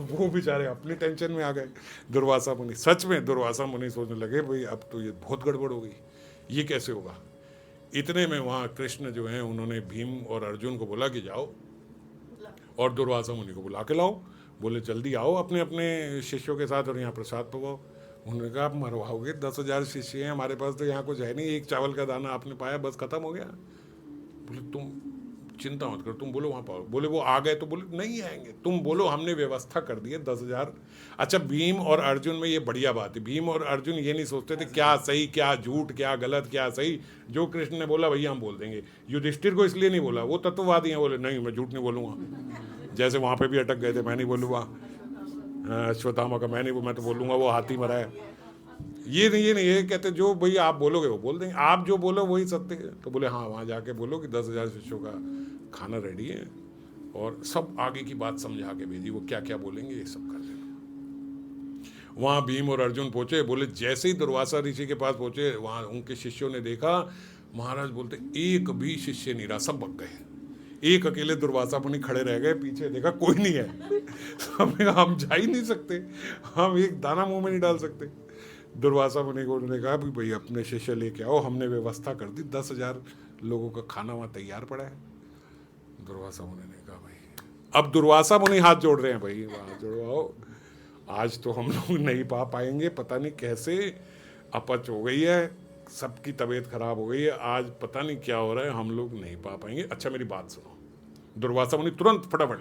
वो बेचारे अपनी टेंशन में आ गए। दुर्वासा मुनि, सच में दुर्वासा मुनि सोचने लगे भाई अब तो ये बहुत गड़बड़ हो गई, ये कैसे होगा। इतने में वहाँ कृष्ण जो हैं उन्होंने भीम और अर्जुन को बोला कि जाओ और दुर्वासा मुनि को बुला के लाओ। बोले जल्दी आओ अपने अपने शिष्यों के साथ और यहाँ प्रसाद पकाओ। उन्होंने कहा आप मरवाओगे, 10,000 शिष्य हैं हमारे पास, तो यहाँ कुछ है नहीं, एक चावल का दाना आपने पाया बस खत्म हो गया। बोले तुम चिंता मत करो, तुम बोलो वहाँ पाओ। बोले वो आ गए, तो बोले नहीं आएंगे, तुम बोलो हमने व्यवस्था कर दी है 10,000। अच्छा भीम और अर्जुन में ये बढ़िया बात है, भीम और अर्जुन ये नहीं सोचते थे क्या सही क्या झूठ, क्या गलत क्या सही, जो कृष्ण ने बोला भैया हम बोल देंगे। युधिष्ठिर को इसलिए नहीं बोला, वो तत्ववादी हैं, बोले नहीं मैं झूठ नहीं बोलूँगा। जैसे वहाँ पे भी अटक गए थे, मैं नहीं बोलूँगा, अश्वत्थामा का मैं तो बोलूँगा वो हाथी मरा है। ये नहीं ये कहते जो भैया आप बोलोगे वो बोल देंगे, आप जो बोलो वही सत्य है। तो बोले हाँ वहाँ जाके बोलो कि 10,000 शिष्यों का खाना रेडी है, और सब आगे की बात समझा के भेजी, वो क्या क्या बोलेंगे ये सब कर देना। वहाँ भीम और अर्जुन पहुंचे। बोले जैसे ही दुर्वासा ऋषि के पास पहुंचे, वहाँ उनके शिष्यों ने देखा, महाराज बोलते एक भी शिष्य नहीं रहा, सब भग गए। एक अकेले दुर्वासा मुनि खड़े रह गए, पीछे देखा कोई नहीं है। हम जा ही नहीं सकते, हम एक दाना मुंह में नहीं डाल सकते। दुर्वासा मुनि को उन्होंने कहा भी भाई अपने शिष्य लेके आओ, हमने व्यवस्था कर दी, 10,000 लोगों का खाना वहाँ तैयार पड़ा है। दुर्वासा मुनि ने कहा भाई, अब दुर्वासा मुनि हाथ जोड़ रहे हैं, भाई हाथ जोड़वाओ, आज तो हम लोग नहीं पा पाएंगे, पता नहीं कैसे अपच हो गई है, सबकी तबीयत खराब हो गई है, आज पता नहीं क्या हो रहा है, हम लोग नहीं पा पाएंगे। अच्छा मेरी बात सुनो। दुर्वासा मुनि तुरंत फटाफट,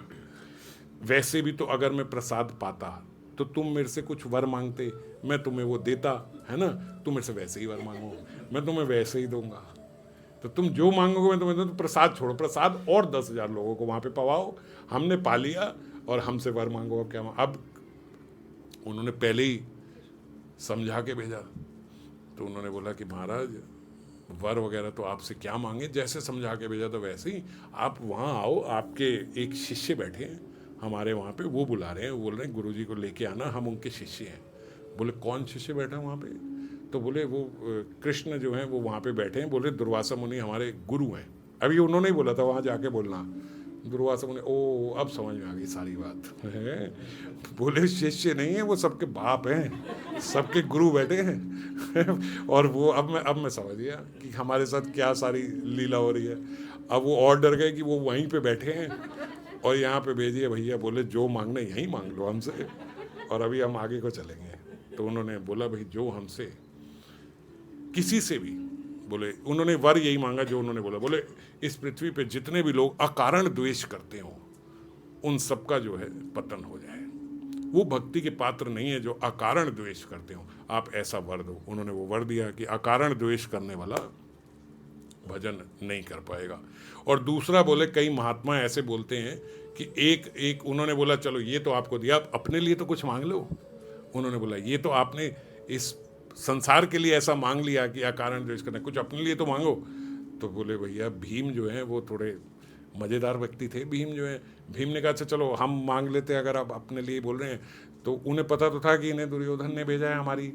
वैसे भी तो अगर मैं प्रसाद पाता तो तुम मेरे से कुछ वर मांगते, मैं तुम्हें वो देता, है ना, तुम मेरे से वैसे ही वर मांगो, मैं तुम्हें वैसे ही दूंगा, तो तुम जो मांगोगे मैं तुम्हें दूँ। तो प्रसाद छोड़ो, प्रसाद और 10,000 लोगों को वहाँ पे पवाओ, हमने पा लिया, और हमसे वर मांगो। अब क्या अब उन्होंने पहले ही समझा के भेजा। तो उन्होंने बोला कि महाराज वर वगैरह तो आपसे क्या मांगे, जैसे समझा के भेजा तो वैसे ही, आप वहाँ आओ, आपके एक शिष्य बैठे हैं हमारे वहाँ पे, वो बुला रहे हैं, वो बोल रहे हैं गुरुजी को लेके आना, हम उनके शिष्य हैं। बोले कौन शिष्य बैठा है वहाँ पे? तो बोले वो कृष्ण जो हैं वो वहाँ पे बैठे हैं। बोले दुर्वासा मुनि हमारे गुरु हैं। अभी उन्होंने ही बोला था वहाँ जाके बोलना, दुर्वासा मुनि, ओ अब समझ में आ गई सारी बात है। बोले शिष्य नहीं है वो, सबके बाप हैं, सबके गुरु बैठे हैं। और वो अब मैं समझ गया कि हमारे साथ क्या सारी लीला हो रही है। अब वो और डर गए कि वो वहीं पे बैठे हैं और यहाँ पे भेजिए भैया। बोले जो मांगना यहीं मांग लो हमसे, और अभी हम आगे को चलेंगे। तो उन्होंने बोला भाई जो हमसे किसी से भी, बोले उन्होंने वर यही मांगा जो उन्होंने बोला। बोले इस पृथ्वी पे जितने भी लोग अकारण द्वेष करते हो उन सबका जो है पतन हो जाए। वो भक्ति के पात्र नहीं है जो अकारण द्वेष करते हो, आप ऐसा वर दो। उन्होंने वो वर दिया कि अकारण द्वेष करने वाला भजन नहीं कर पाएगा। और दूसरा बोले कई महात्मा ऐसे बोलते हैं कि एक उन्होंने बोला चलो ये तो आपको दिया, आप अपने लिए तो कुछ मांग लो। उन्होंने बोला ये तो आपने इस संसार के लिए ऐसा मांग लिया कि अकारण द्वेष करना, कुछ अपने लिए तो मांगो। तो बोले भैया भीम जो है वो थोड़े मज़ेदार व्यक्ति थे। भीम जो है, भीम ने कहा अच्छा चलो हम मांग लेते हैं, अगर आप अपने लिए बोल रहे हैं। तो उन्हें पता तो था कि इन्हें दुर्योधन ने भेजा है हमारी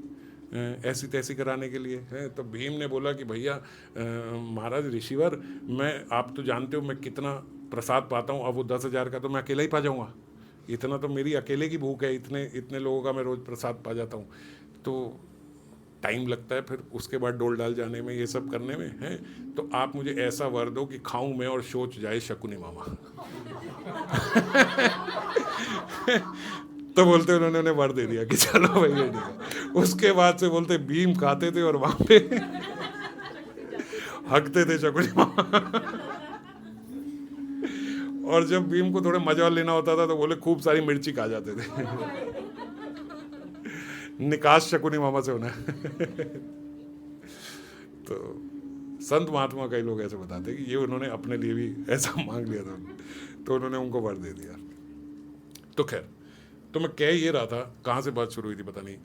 ऐसी तैसी कराने के लिए है। तो भीम ने बोला कि भैया महाराज ऋषिवर, मैं आप तो जानते हो मैं कितना प्रसाद पाता हूँ, अब वो 10,000 का तो मैं अकेला ही पा जाऊँगा, इतना तो मेरी अकेले की भूख है, इतने लोगों का मैं रोज़ प्रसाद पा जाता हूँ, तो टाइम लगता है फिर उसके बाद डोल डाल जाने में, ये सब करने में है। तो आप मुझे ऐसा वर दो कि खाऊं मैं और सोच जाए शकुनी मामा। तो बोलते उन्होंने वर दे दिया कि चलो भैया ठीक है। उसके बाद से बोलते भीम खाते थे और वहां पे हकते थे शकुनी मामा। और जब भीम को थोड़े मजा लेना होता था तो बोले खूब सारी मिर्ची खा जाते थे। निकास शकुनी मामा से होना है। तो संत महात्मा कई लोग ऐसे बताते हैं कि ये उन्होंने अपने लिए भी ऐसा मांग लिया था, तो उन्होंने उनको वर दे दिया। तो खैर, तो मैं कह ये रहा था, कहाँ से बात शुरू हुई थी पता नहीं,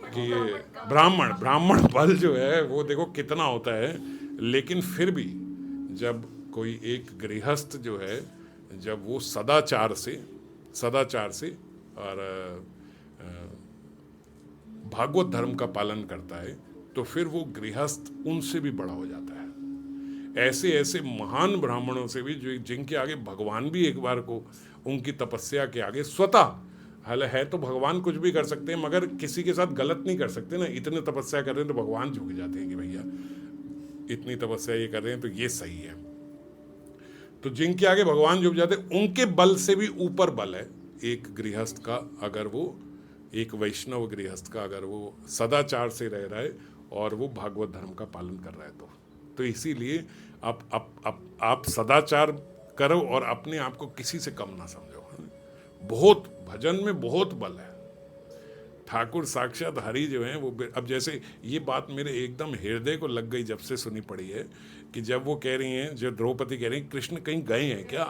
कि ये ब्राह्मण बल जो है वो देखो कितना होता है। लेकिन फिर भी जब कोई एक गृहस्थ जो है, जब वो सदाचार से और भागवत धर्म का पालन करता है, तो फिर वो गृहस्थ उनसे भी बड़ा हो जाता है। ऐसे महान ब्राह्मणों से भी जो जिनके आगे भगवान भी एक बार को उनकी तपस्या के आगे स्वतः, हाल है तो भगवान कुछ भी कर सकते हैं मगर किसी के साथ गलत नहीं कर सकते ना। इतने तपस्या कर रहे हैं तो भगवान झुक जाते हैं कि भैया इतनी तपस्या ये कर रहे हैं तो ये सही है। तो जिनके आगे भगवान झुक जाते हैं उनके बल से भी ऊपर बल है एक गृहस्थ का, अगर वो एक वैष्णव गृहस्थ का, अगर वो सदाचार से रह रहा है और वो भागवत धर्म का पालन कर रहा है। तो इसीलिए आप सदाचार करो और अपने आप को किसी से कम ना समझो। बहुत भजन में बहुत बल है। ठाकुर साक्षात हरि जो हैं वो, अब जैसे ये बात मेरे एकदम हृदय को लग गई जब से सुनी पड़ी है कि जब वो कह रही हैं, जो द्रौपदी कह रही हैं कृष्ण कहीं गए हैं क्या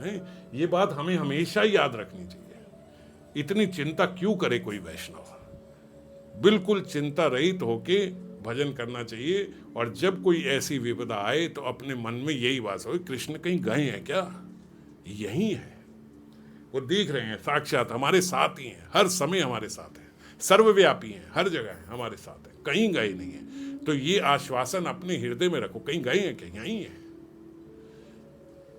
है। ये बात हमें हमेशा याद रखनी चाहिए। इतनी चिंता क्यों करे कोई वैष्णव, बिल्कुल चिंता रहित होके भजन करना चाहिए। और जब कोई ऐसी विपदा आए तो अपने मन में यही बात हो, कृष्ण कहीं गए हैं क्या, यही है, वो दिख रहे हैं साक्षात हमारे साथ ही हैं, हर समय हमारे साथ हैं, सर्वव्यापी हैं, हर जगह हैं, हमारे साथ हैं, कहीं गए नहीं हैं। तो ये आश्वासन अपने हृदय में रखो, कहीं गए हैं क्या, यहीं है।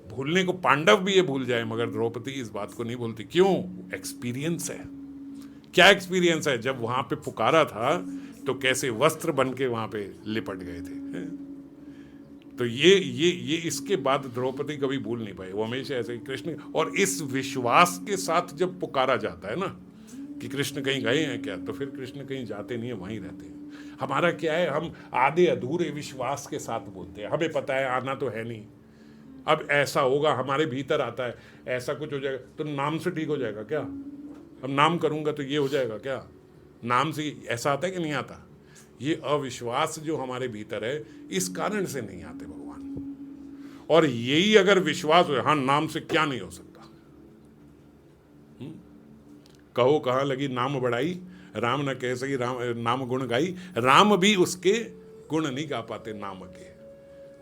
भूलने को पांडव भी ये भूल जाए मगर द्रौपदी इस बात को नहीं भूलती। क्यों? एक्सपीरियंस है। क्या एक्सपीरियंस है? जब वहां पे पुकारा था तो कैसे वस्त्र बन के वहां पे लिपट गए थे। तो ये इसके बाद द्रौपदी कभी भूल नहीं पाई, वो हमेशा ऐसे कृष्ण, और इस विश्वास के साथ जब पुकारा जाता है ना कि कृष्ण कहीं गए हैं क्या, तो फिर कृष्ण कहीं जाते नहीं है, वहीं रहते हैं। हमारा क्या है, हम आधे अधूरे विश्वास के साथ बोलते हैं, हमें पता है आना तो है नहीं, अब ऐसा होगा, हमारे भीतर आता है ऐसा कुछ हो जाएगा तो नाम से ठीक हो जाएगा क्या, अब नाम करूंगा तो ये हो जाएगा क्या, नाम से ऐसा आता है कि नहीं आता। ये अविश्वास जो हमारे भीतर है इस कारण से नहीं आते भगवान। और यही अगर विश्वास हो, हाँ नाम से क्या नहीं हो सकता। कहो कहाँ लगी नाम बढ़ाई, राम न कह सकी राम नाम गुण गाई। राम भी उसके गुण नहीं गा पाते नाम के,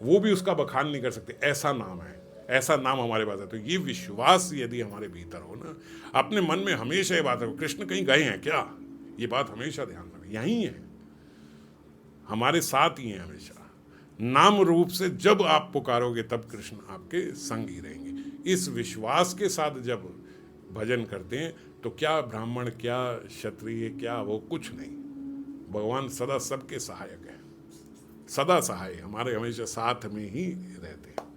वो भी उसका बखान नहीं कर सकते, ऐसा नाम है, ऐसा नाम हमारे पास है। तो ये विश्वास यदि हमारे भीतर हो ना, अपने मन में हमेशा ये बात है कृष्ण कहीं गए हैं क्या, ये बात हमेशा ध्यान रखें, यहीं है, हमारे साथ ही हैं हमेशा। नाम रूप से जब आप पुकारोगे तब कृष्ण आपके संग ही रहेंगे। इस विश्वास के साथ जब भजन करते हैं तो क्या ब्राह्मण, क्या क्षत्रिय, क्या वो, कुछ नहीं। भगवान सदा सबके सहायक है, सदा सहाय, हमारे हमेशा साथ में ही रहते हैं।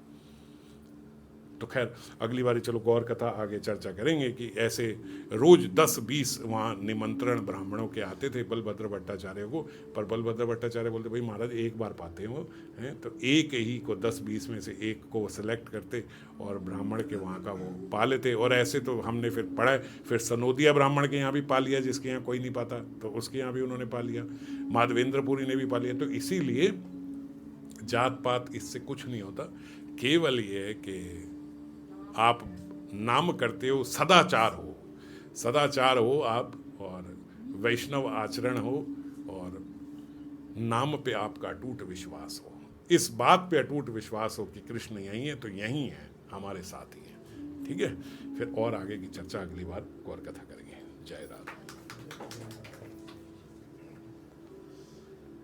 तो खैर अगली बारी चलो गौर कथा आगे चर्चा करेंगे कि ऐसे रोज 10-20 वहाँ निमंत्रण ब्राह्मणों के आते थे बलभद्र भट्टाचार्य को। पर बलभद्र भट्टाचार्य बोलते भाई महाराज एक बार पाते हैं वो हैं, तो एक ही को 10-20 में से एक को सेलेक्ट करते और ब्राह्मण के वहाँ का वो पा लेते। और ऐसे तो हमने फिर पढ़ा है, फिर सनोदिया ब्राह्मण के यहाँ भी पा लिया, जिसके यहाँ कोई नहीं पाता तो उसके यहाँ भी उन्होंने पा लिया, माधवेंद्रपुरी ने भी पा लिया। तो इसीलिए जात पात इससे कुछ नहीं होता, केवल ये है कि आप नाम करते हो, सदाचार हो आप, और वैष्णव आचरण हो, और नाम पे आपका अटूट विश्वास हो। इस बात पे अटूट विश्वास हो कि कृष्ण यहीं है तो यहीं है, हमारे साथ ही है। ठीक है, फिर और आगे की चर्चा अगली बार गौर कथा करेंगे। जय राधे।